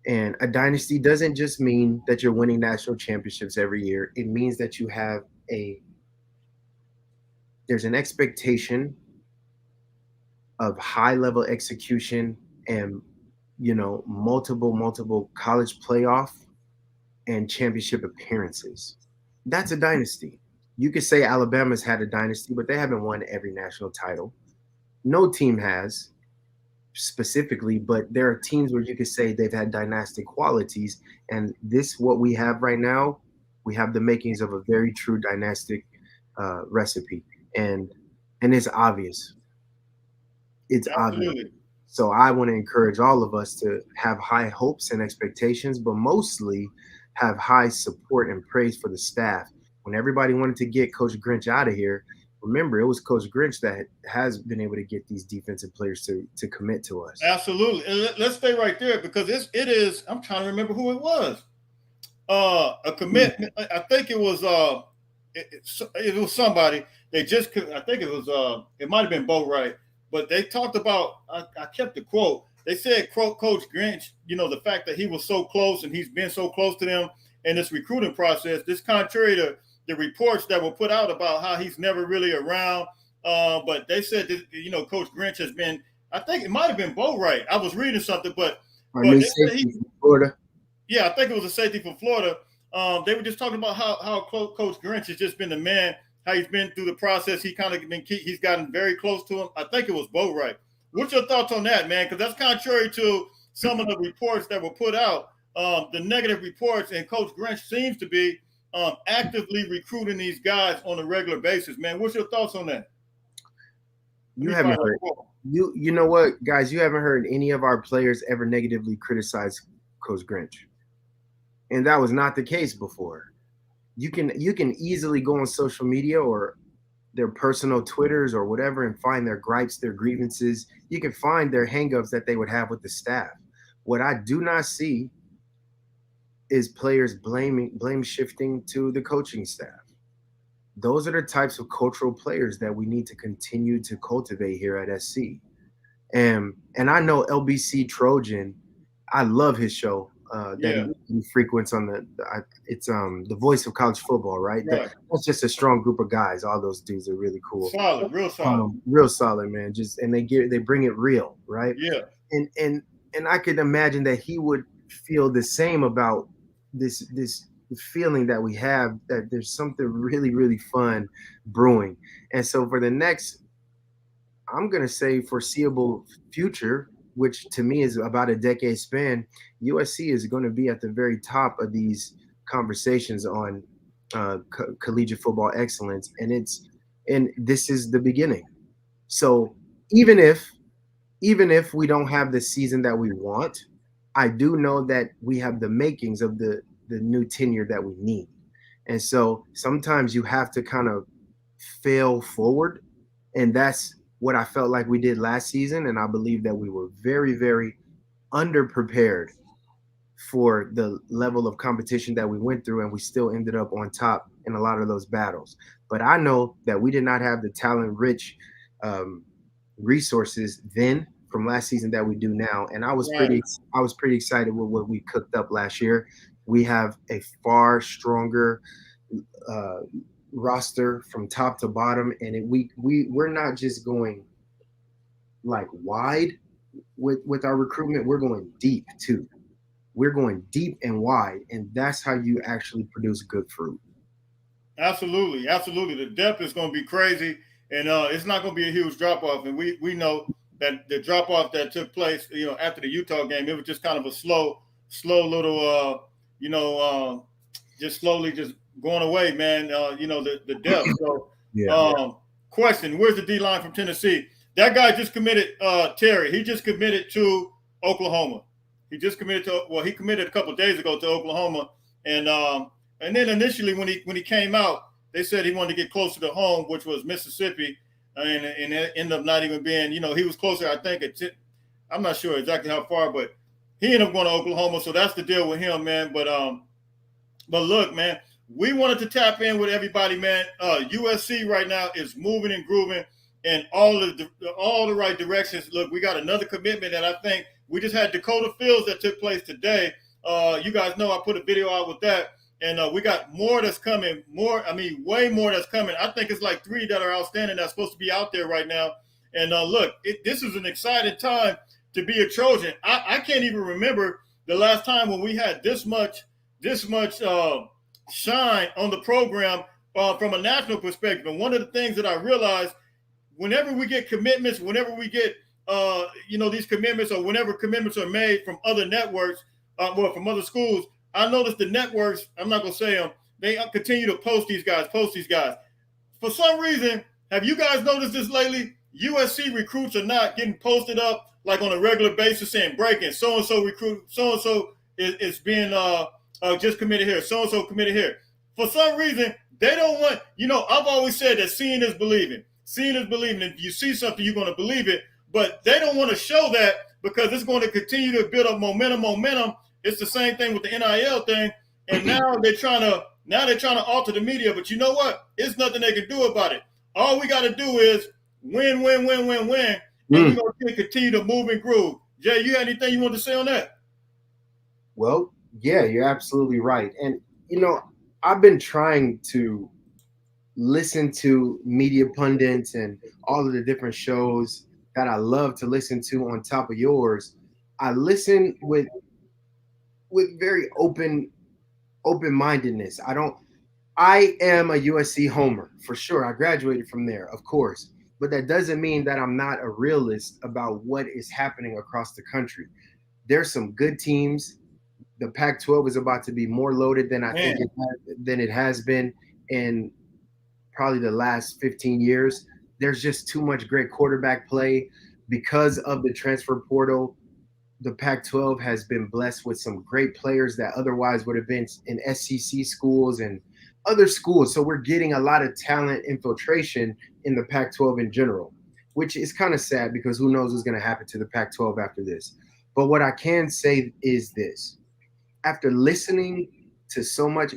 And a dynasty doesn't just mean that you're winning national championships every year. It means that you have there's an expectation of high level execution and multiple college playoff and championship appearances. That's a dynasty. You could say Alabama's had a dynasty, but they haven't won every national title. No team has specifically, but there are teams where you could say they've had dynastic qualities. And this, what we have right now, we have the makings of a very true dynastic recipe. And it's obvious. It's obvious. Absolutely. So I want to encourage all of us to have high hopes and expectations, but mostly have high support and praise for the staff. When everybody wanted to get Coach Grinch out of here, remember it was Coach Grinch that has been able to get these defensive players to commit to us. Absolutely. And let's stay right there because it is. I'm trying to remember who it was. A commitment. I think it was somebody. They just. I think it was. It might have been Bo Wright, but they talked about. I kept the quote. They said, Coach Grinch. The fact that he was so close and he's been so close to them in this recruiting process. This contrary to the reports that were put out about how he's never really around. But they said that, Coach Grinch has been. I think it might have been Bo Wright. I was reading something, but They said from Florida. Yeah, I think it was a safety from Florida. They were just talking about how Coach Grinch has just been the man, how he's been through the process. He's gotten very close to him. I think it was Bo Wright. What's your thoughts on that, man? Because that's contrary to some of the reports that were put out, the negative reports, and Coach Grinch seems to be actively recruiting these guys on a regular basis, man. What's your thoughts on that? You haven't heard you know what, guys? You haven't heard any of our players ever negatively criticize Coach Grinch, and that was not the case before. You can easily go on social media or their personal Twitters or whatever and find their gripes, their grievances. You can find their hangups that they would have with the staff. What I do not see is players blame shifting to the coaching staff. Those are the types of cultural players that we need to continue to cultivate here at SC. And I know LBC Trojan, I love his show that he frequents on it's the Voice of College Football, right? That's just a strong group of guys. All those dudes are really cool. Solid, real solid. Real solid, man. And they bring it real, right? Yeah. And I could imagine that he would feel the same about this feeling that we have that there's something really, really fun brewing. And so for the next, I'm going to say foreseeable future, which to me is about a decade span, USC is going to be at the very top of these conversations on collegiate football excellence, and this is the beginning. So even if even if we don't have the season that we want, I do know that we have the makings of the new tenure that we need. And so sometimes you have to kind of fail forward, and that's what I felt like we did last season, and I believe that we were very, very underprepared for the level of competition that we went through, and we still ended up on top in a lot of those battles. But I know that we did not have the talent rich um, resources then from last season that we do now, and Right. I was pretty excited with what we cooked up last year. We have a far stronger uh, roster from top to bottom, and we're not just going like wide with our recruitment. We're going deep too. We're going deep and wide, and that's how you actually produce good fruit. Absolutely, absolutely. The depth is going to be crazy, and it's not going to be a huge drop off. And we know that the drop off that took place, after the Utah game, it was just kind of a slow little, just slowly just going away, man. The depth. So, Yeah. um, question: where's the D line from Tennessee? That guy just committed. Terry, he just committed to Oklahoma. He just committed to. Well, he committed a couple of days ago to Oklahoma, and and then initially, when he came out, they said he wanted to get closer to home, which was Mississippi, and it ended up not even being. He was closer. I think I'm not sure exactly how far, but he ended up going to Oklahoma. So that's the deal with him, man. But look, man, we wanted to tap in with everybody, man. USC right now is moving and grooving in all the right directions. Look, we got another commitment that I think we just had Dakota Fields that took place today. You guys know I put a video out with that. And we got more that's coming. Way more that's coming. I think it's like 3 that are outstanding that's supposed to be out there right now. And look, this is an exciting time to be a Trojan. I can't even remember the last time when we had this much shine on the program from a national perspective. And one of the things that I realized, whenever we get commitments, whenever we get these commitments, or whenever commitments are made from other networks, from other schools, I noticed the networks, I'm not going to say them, they continue to post these guys. For some reason, have you guys noticed this lately? USC recruits are not getting posted up like on a regular basis saying breaking, so-and-so recruit, so-and-so is being just committed here, so-and-so committed here. For some reason, they don't want, I've always said that seeing is believing. Seeing is believing. If you see something, you're going to believe it. But they don't want to show that because it's going to continue to build up momentum. It's the same thing with the NIL thing, and now they're trying to alter the media. But you know what? It's nothing they can do about it. All we got to do is win, and we're going to continue to move and groove. Jay, you had anything you want to say on that? Well, yeah, you're absolutely right. And I've been trying to listen to media pundits and all of the different shows that I love to listen to on top of yours. I listen with very open-mindedness. I am a USC homer for sure. I graduated from there, of course, but that doesn't mean that I'm not a realist about what is happening across the country. There's some good teams. The Pac-12 is about to be more loaded than than it has been in probably the last 15 years. There's just too much great quarterback play because of the transfer portal. The Pac-12 has been blessed with some great players that otherwise would have been in SEC schools and other schools. So we're getting a lot of talent infiltration in the Pac-12 in general, which is kind of sad because who knows what's going to happen to the Pac-12 after this. But what I can say is this. After listening to so much,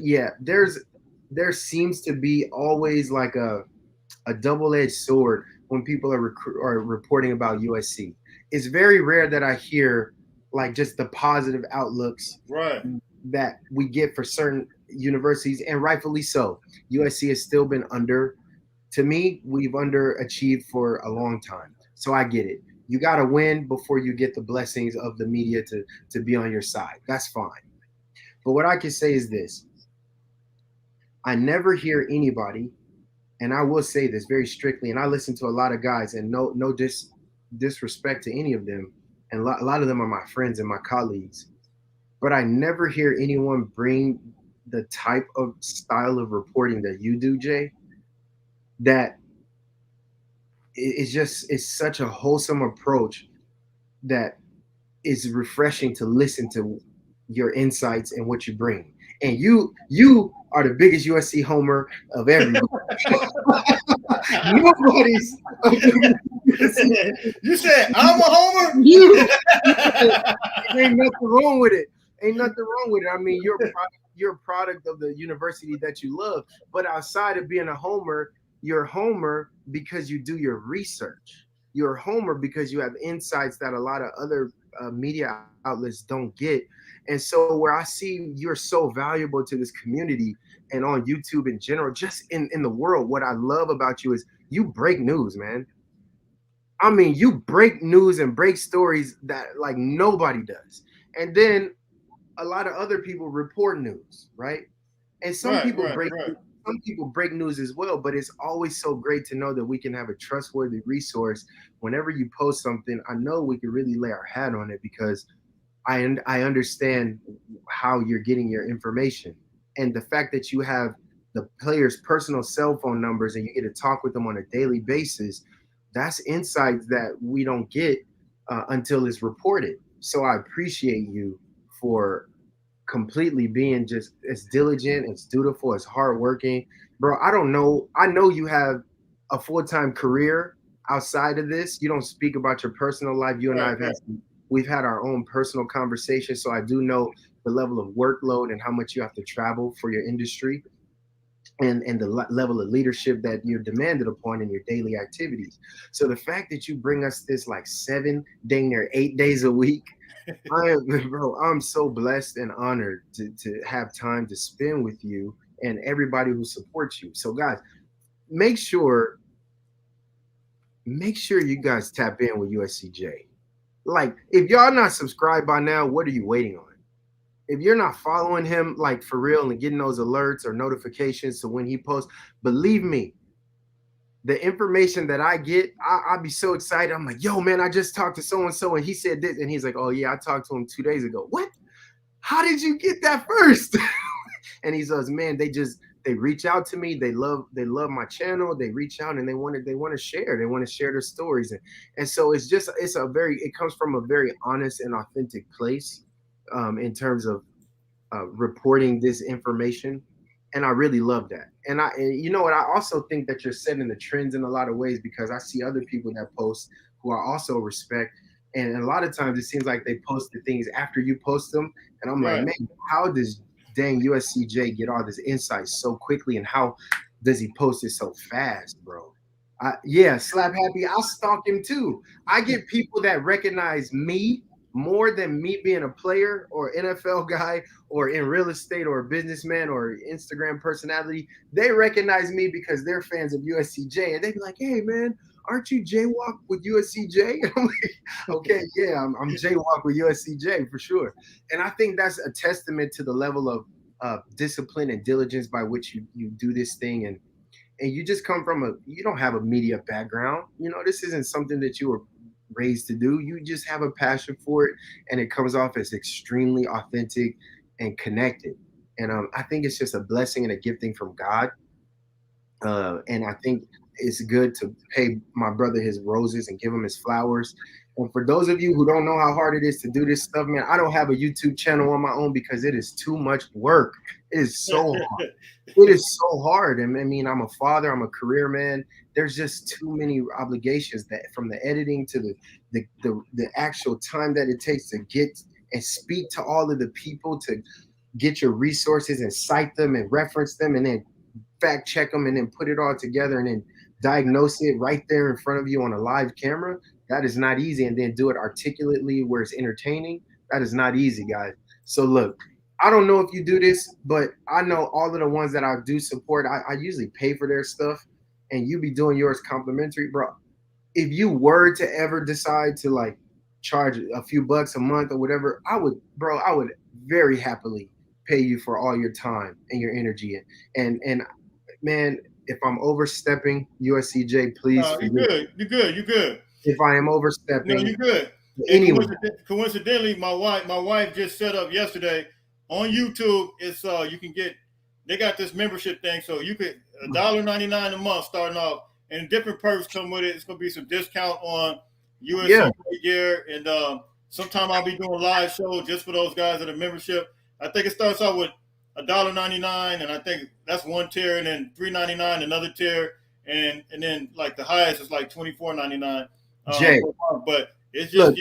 there seems to be always like a double-edged sword when people are reporting about USC. It's very rare that I hear like just the positive outlooks Right. that we get for certain universities, and rightfully so. USC has still been under. To me, we've underachieved for a long time. So I get it. You got to win before you get the blessings of the media to be on your side. That's fine. But what I can say is this. I never hear anybody, and I will say this very strictly, and I listen to a lot of guys, and no disrespect to any of them, and a lot of them are my friends and my colleagues, but I never hear anyone bring the type of style of reporting that you do, Jay, that it's just it's such a wholesome approach that is refreshing to listen to your insights and what you bring. And you are the biggest USC homer of everybody. Nobody's a bigger USC You said I'm a homer. you. Ain't nothing wrong with it. Ain't nothing wrong with it. I mean, you're a product of the university that you love. But outside of being a homer, you're a homer because you do your research. You're a homer because you have insights that a lot of other media outlets don't get. And so, where I see you're so valuable to this community and on YouTube in general, just in the world, what I love about you is you break news, man. I mean, you break news and break stories that like nobody does. And then a lot of other people report news, right? And Right, right, right. some people break news as well, but it's always so great to know that we can have a trustworthy resource. Whenever you post something, I know we can really lay our hat on it because I understand how you're getting your information. And the fact that you have the players' personal cell phone numbers and you get to talk with them on a daily basis, that's insights that we don't get until it's reported. So I appreciate you for completely being just as diligent, as dutiful, as hardworking. Bro, I don't know. I know you have a full-time career outside of this. You don't speak about your personal life. You and I Right, have right. we've had our own personal conversations. So I do know the level of workload and how much you have to travel for your industry and the level of leadership that you're demanded upon in your daily activities. So the fact that you bring us this like 7, dang near 8 days a week, I am, bro, I'm so blessed and honored to have time to spend with you and everybody who supports you. So guys, make sure make sure you guys tap in with USCJ. Like, if y'all not subscribed by now, what are you waiting on? If you're not following him like for real and getting those alerts or notifications so when he posts, believe me, the information that I get, I'll be so excited. I'm like, yo, man, I just talked to so and so and he said this. And he's like, oh, yeah, I talked to him 2 days ago. What? How did you get that first? And he says, man, they reach out to me. They love my channel. They reach out and they want to share. They want to share their stories. And so it comes from a very honest and authentic place in terms of reporting this information. And I really love that. And you know what? I also think that you're setting the trends in a lot of ways because I see other people that post who I also respect. And a lot of times it seems like they post the things after you post them. And I'm like, Right. man, how does dang USCJ get all this insight so quickly? And how does he post it so fast, bro? Yeah, Slap Happy, I'll stalk him too. I get people that recognize me more than me being a player or NFL guy or in real estate or a businessman or Instagram personality. They recognize me because they're fans of USCJ and they be like, hey man, aren't you Jaywalk with USCJ? I'm like, okay, yeah, I'm Jaywalk with USCJ for sure. And I think that's a testament to the level of discipline and diligence by which you do this thing. And you just come from you don't have a media background. You know, this isn't something that you were raised to do. You just have a passion for it, and it comes off as extremely authentic and connected. And I think it's just a blessing and a gifting from God. And I think it's good to pay my brother his roses and give him his flowers. And for those of you who don't know how hard it is to do this stuff, man, I don't have a YouTube channel on my own because it is too much work. It is so hard. It is so hard. And I mean, I'm a father, I'm a career man. There's just too many obligations that from the editing to the actual time that it takes to get and speak to all of the people to get your resources and cite them and reference them and then fact check them and then put it all together and then diagnose it right there in front of you on a live camera. That is not easy. And then do it articulately where it's entertaining. That is not easy, guys. So look, I don't know if you do this, but I know all of the ones that I do support, I usually pay for their stuff and you be doing yours complimentary, bro. If you were to ever decide to like charge a few bucks a month or whatever, I would very happily pay you for all your time and your energy. And man, if I'm overstepping, USCJ, please No, you forgive me. good. You good. You good. If I am No, overstepping, you good. Anyway, coincidentally, my wife just set up yesterday on YouTube. It's you can get, they got this membership thing, so you could $1.99 a month starting off, and different perks come with it. It's gonna be some discount on USC gear, and sometime I'll be doing live shows just for those guys that are membership. I think it starts out with $1.99, and I think that's one tier, and then $3.99 another tier, and then like the highest is like $24.99. Jay, but it's just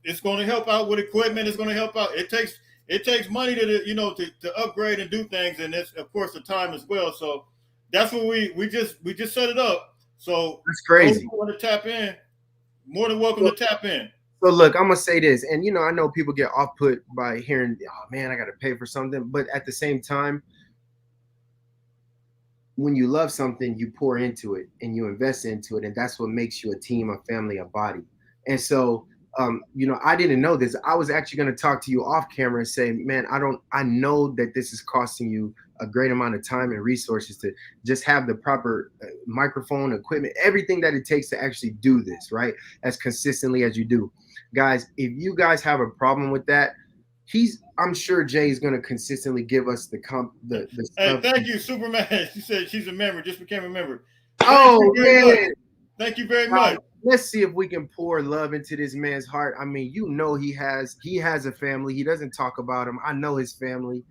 it's going to help out with equipment. It's going to help out. It takes money to upgrade and do things, and it's of course the time as well. So that's what we just set it up. So that's crazy. If you want to tap in, more than welcome to tap in. So look, I'm gonna say this, and I know people get off put by hearing, oh man, I got to pay for something, but at the same time, when you love something, you pour into it and you invest into it, and that's what makes you a team, a family, a body. And so, I didn't know this. I was actually going to talk to you off camera and say, man, I know that this is costing you a great amount of time and resources to just have the proper microphone, equipment, everything that it takes to actually do this, right? As consistently as you do. Guys, if you guys have a problem with that, I'm sure Jay's going to consistently give us the Hey, thank you, Superman. She said she's a member, just became a member. Thank you very much. Let's see if we can pour love into this man's heart. I mean, he has a family. He doesn't talk about him. I know his family.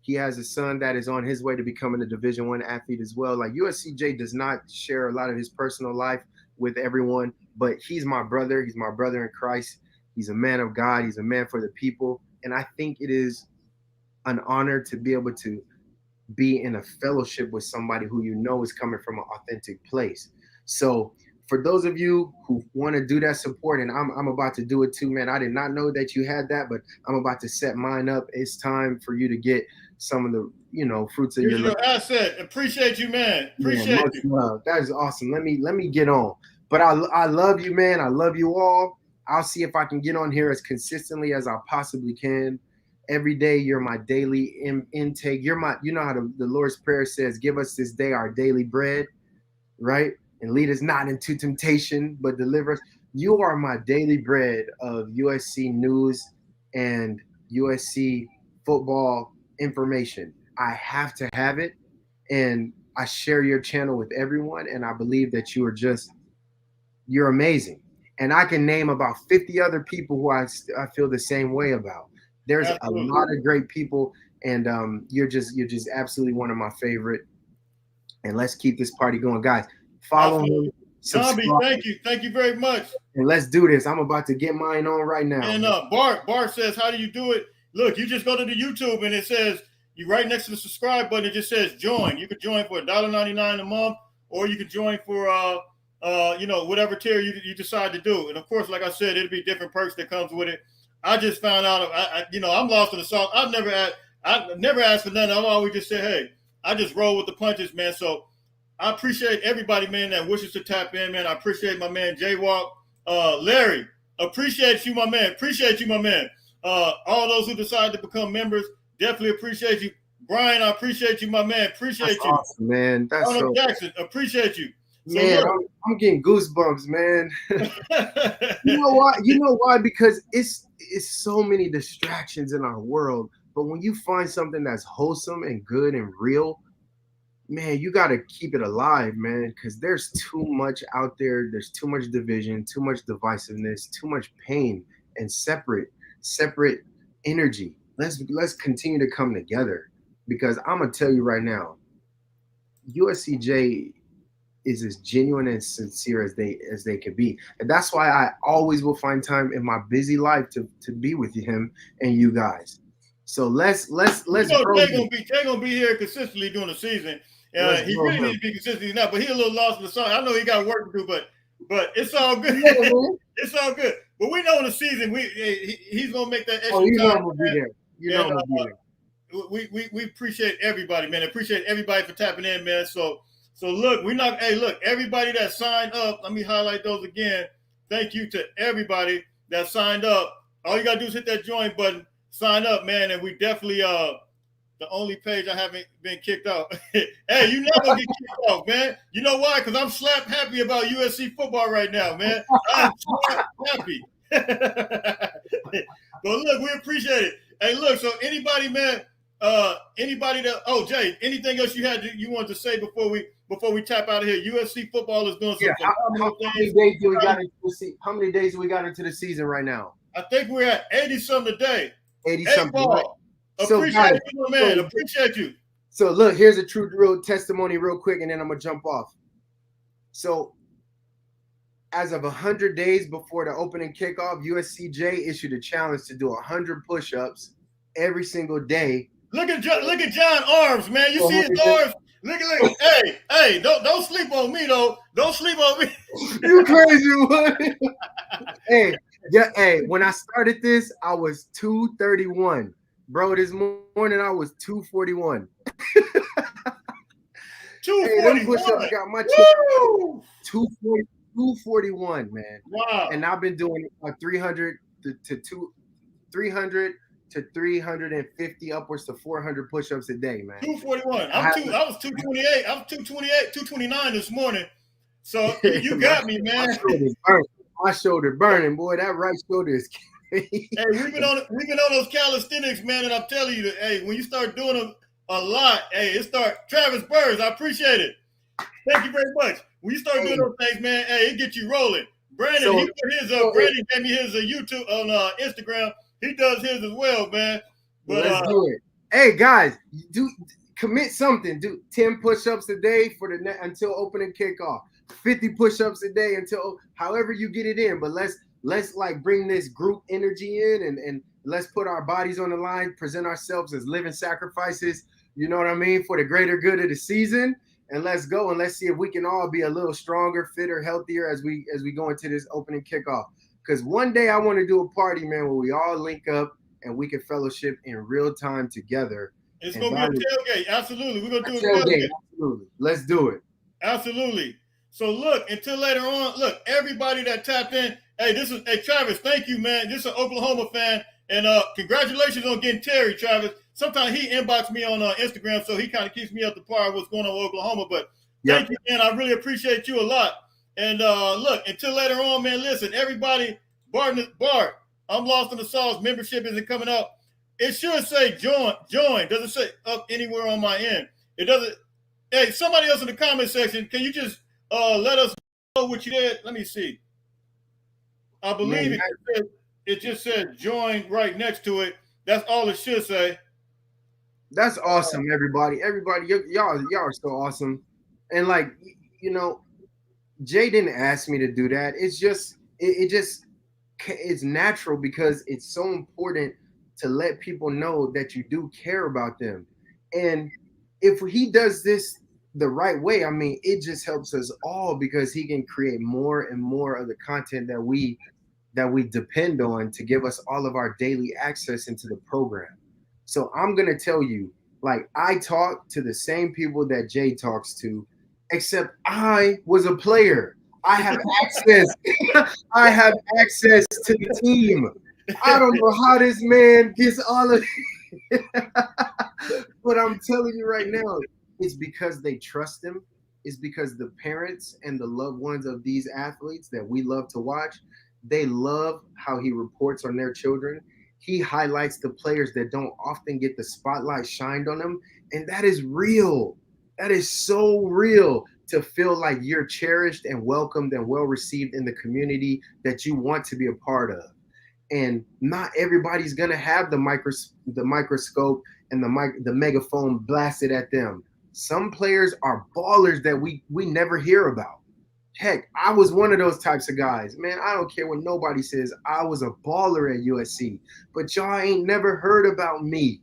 He has a son that is on his way to becoming a Division I athlete as well. Like USCJ does not share a lot of his personal life with everyone, but he's my brother. He's my brother in Christ. He's a man of God. He's a man for the people. And I think it is an honor to be able to be in a fellowship with somebody who is coming from an authentic place. So for those of you who want to do that support, and I'm about to do it too, man. I did not know that you had that, but I'm about to set mine up. It's time for you to get some of the, fruits of your asset. Appreciate you, man. Appreciate you. Love. That is awesome. Let me get on. But I love you, man. I love you all. I'll see if I can get on here as consistently as I possibly can. Every day, you're my daily intake. You're my, how the Lord's Prayer says, give us this day our daily bread, right? And lead us not into temptation, but deliver us. You are my daily bread of USC news and USC football information. I have to have it. And I share your channel with everyone. And I believe that you're amazing. And I can name about 50 other people who I feel the same way about. There's Absolutely. A lot of great people, and you're just absolutely one of my favorite. And let's keep this party going, guys. Follow me. Tommy, thank you very much. And let's do this. I'm about to get mine on right now. And Bart says, how do you do it? Look, you just go to the YouTube and it says, you right next to the subscribe button, it just says join. You could join for $1.99 a month, or you could join for whatever tier you decide to do. And of course, like I said, it'll be different perks that comes with it. I just found out, I'm lost in the sauce. I've never asked for nothing. I've always just said, hey, I just roll with the punches, man. So I appreciate everybody, man, that wishes to tap in, man. I appreciate my man, Jaywalk. Larry, appreciate you, my man. Appreciate you, my man. All those who decide to become members, definitely appreciate you. Brian, I appreciate you, my man. Appreciate you. Awesome, man. That's Donald Jackson, appreciate you. So man, I'm getting goosebumps, man. You know why? Because it's so many distractions in our world. But when you find something that's wholesome and good and real, man, you got to keep it alive, man, because there's too much out there. There's too much division, too much divisiveness, too much pain and separate energy. Let's continue to come together, because I'm going to tell you right now, USCJ is as genuine and sincere as they could be. And that's why I always will find time in my busy life to be with him and you guys. So let's Jay gonna be here consistently during the season. He really needs to be consistent now, but he's a little lost in the song. I know he got work to do, but it's all good. It's all good. But we know in the season he's gonna make that extra time. We appreciate everybody, man. Appreciate everybody for tapping in, man. So look, everybody that signed up, let me highlight those again. Thank you to everybody that signed up. All you gotta do is hit that join button, sign up, man, and we definitely the only page I haven't been kicked off. Hey, you never get kicked off, man. You know why? Because I'm slap happy about USC football right now, man. I'm slap happy. But look, we appreciate it. Hey, look, so anybody, man, anybody that Jay, anything else you wanted to say before we tap out of here? USC football is doing some phenomenal how things. many days do we got into the How many days do we got into the season right now? I think we're at 80 something today. 80 something. Right? Appreciate you, man. Appreciate you. So look, here's a true real testimony real quick, and then I'm gonna jump off. So as of 100 days before the opening kickoff, USCJ issued a challenge to do 100 push-ups every single day. Look at John arms, man. You see his arms? Look. Hey, don't sleep on me though. Don't sleep on me. You crazy one. Hey, when I started this, I was 231. Bro, this morning I was 241. 241. Got my 241, man. Wow. And I've been doing 300 to 350, upwards to 400 push-ups a day, man. 241. I was 228. I was 228, 229 this morning. So you got me, man. My shoulder burning, boy. That right shoulder is. Hey, we've been on those calisthenics, man, and I'm telling you that, hey, when you start doing them a lot, hey, Travis Burrs, I appreciate it. Thank you very much. When you start doing those things, man, hey, it gets you rolling. Brandon, he put his Brandon gave me his YouTube on Instagram. He does his as well, man. But let's do it. Hey guys, commit something. Do 10 push-ups a day until opening kickoff. 50 push-ups a day until however you get it in. But let's like bring this group energy in and let's put our bodies on the line, present ourselves as living sacrifices, you know what I mean, for the greater good of the season. And let's go and let's see if we can all be a little stronger, fitter, healthier as we go into this opening kickoff. Because one day I want to do a party, man, where we all link up and we can fellowship in real time together. It's going to be a tailgate. Absolutely. We're going to do a tailgate. Absolutely. Let's do it. Absolutely. So look, until later on, look, everybody that tapped in, hey, Travis, thank you, man. This is an Oklahoma fan. And congratulations on getting Terry, Travis. Sometimes he inboxes me on Instagram, so he kind of keeps me up to par with what's going on with Oklahoma. But thank you, man. I really appreciate you a lot. And look, until later on, man, listen, everybody, Bart, I'm lost in the sauce. Membership isn't coming up. It should say join. Doesn't say up anywhere on my end. It doesn't. Hey, somebody else in the comment section, can you just let us know what you did? Let me see. I believe it just said join right next to it. That's all it should say. That's awesome, everybody. Y'all are so awesome. And like, you know, Jay didn't ask me to do that. It's natural because it's so important to let people know that you do care about them. And if he does this the right way, I mean, it just helps us all because he can create more and more of the content that we depend on to give us all of our daily access into the program. So I'm going to tell you, like, I talk to the same people that Jay talks to, except I was a player. I have access. I have access to the team. I don't know how this man gets all of it. But I'm telling you right now, it's because they trust him. It's because the parents and the loved ones of these athletes that we love to watch, they love how he reports on their children. He highlights the players that don't often get the spotlight shined on them. And that is real. That is so real to feel like you're cherished and welcomed and well received in the community that you want to be a part of. And not everybody's going to have the microscope and the megaphone blasted at them. Some players are ballers that we never hear about. Heck, I was one of those types of guys. Man, I don't care what nobody says. I was a baller at USC. But y'all ain't never heard about me.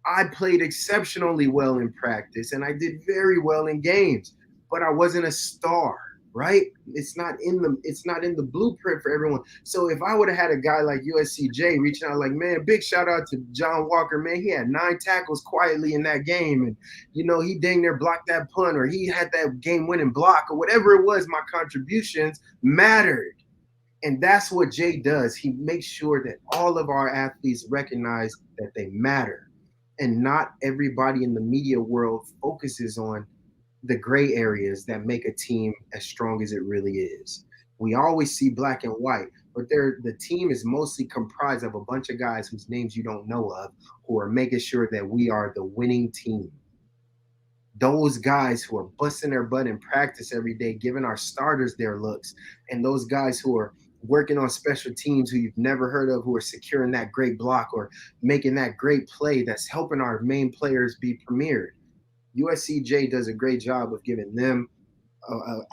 I played exceptionally well in practice, and I did very well in games. But I wasn't a star, right? It's not in the blueprint for everyone. So if I would have had a guy like USCJ reaching out like, man, big shout out to John Walker, man. He had 9 tackles quietly in that game. And, you know, he dang near blocked that punt or he had that game-winning block or whatever it was, my contributions mattered. And that's what Jay does. He makes sure that all of our athletes recognize that they matter. And not everybody in the media world focuses on the gray areas that make a team as strong as it really is. We always see black and white, but the team is mostly comprised of a bunch of guys whose names you don't know of, who are making sure that we are the winning team. Those guys who are busting their butt in practice every day, giving our starters their looks, and those guys who are working on special teams who you've never heard of, who are securing that great block or making that great play that's helping our main players be premiered. USCJ does a great job of giving them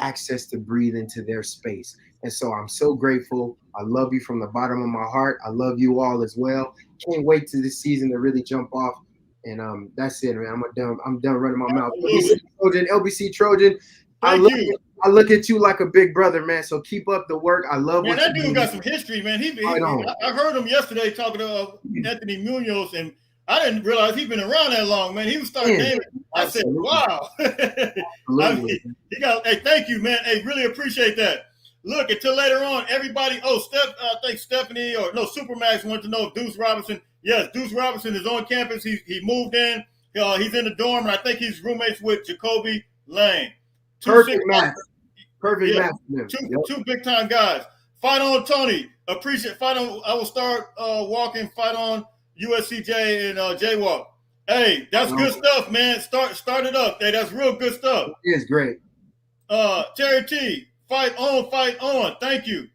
access to breathe into their space. And so I'm so grateful. I love you from the bottom of my heart. I love you all as well. Can't wait to this season to really jump off. And that's it, man. I'm done running my mouth. LBC Trojan. Thank you. I look at you like a big brother, man. So keep up the work. I love man, that dude got some history, man. I heard him yesterday talking to Anthony Munoz, and I didn't realize he'd been around that long, man. He was starting naming. I said, wow. Hey, thank you, man. Hey, really appreciate that. Look, until later on, everybody. I think Stephanie Supermax wanted to know if Duce Robinson. Yes, Duce Robinson is on campus. He moved in. He's in the dorm, and I think he's roommates with Jacoby Lane. Perfect match. Two big time guys. Fight on, Tony. Appreciate fight on. I will start walking. Fight on USCJ and Jaywalk. Hey, that's good stuff, man. Start it up. Hey, that's real good stuff. It is great. Terry T. Fight on. Thank you.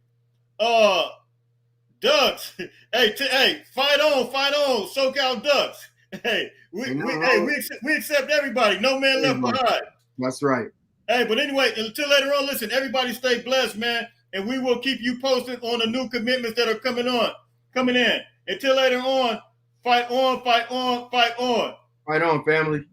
Ducks. Hey, fight on. SoCal Ducks. Hey, we accept everybody. No man left behind. That's right. Hey, but anyway, until later on, listen, everybody stay blessed, man. And we will keep you posted on the new commitments that are coming in. Until later on, fight on. Fight on, family.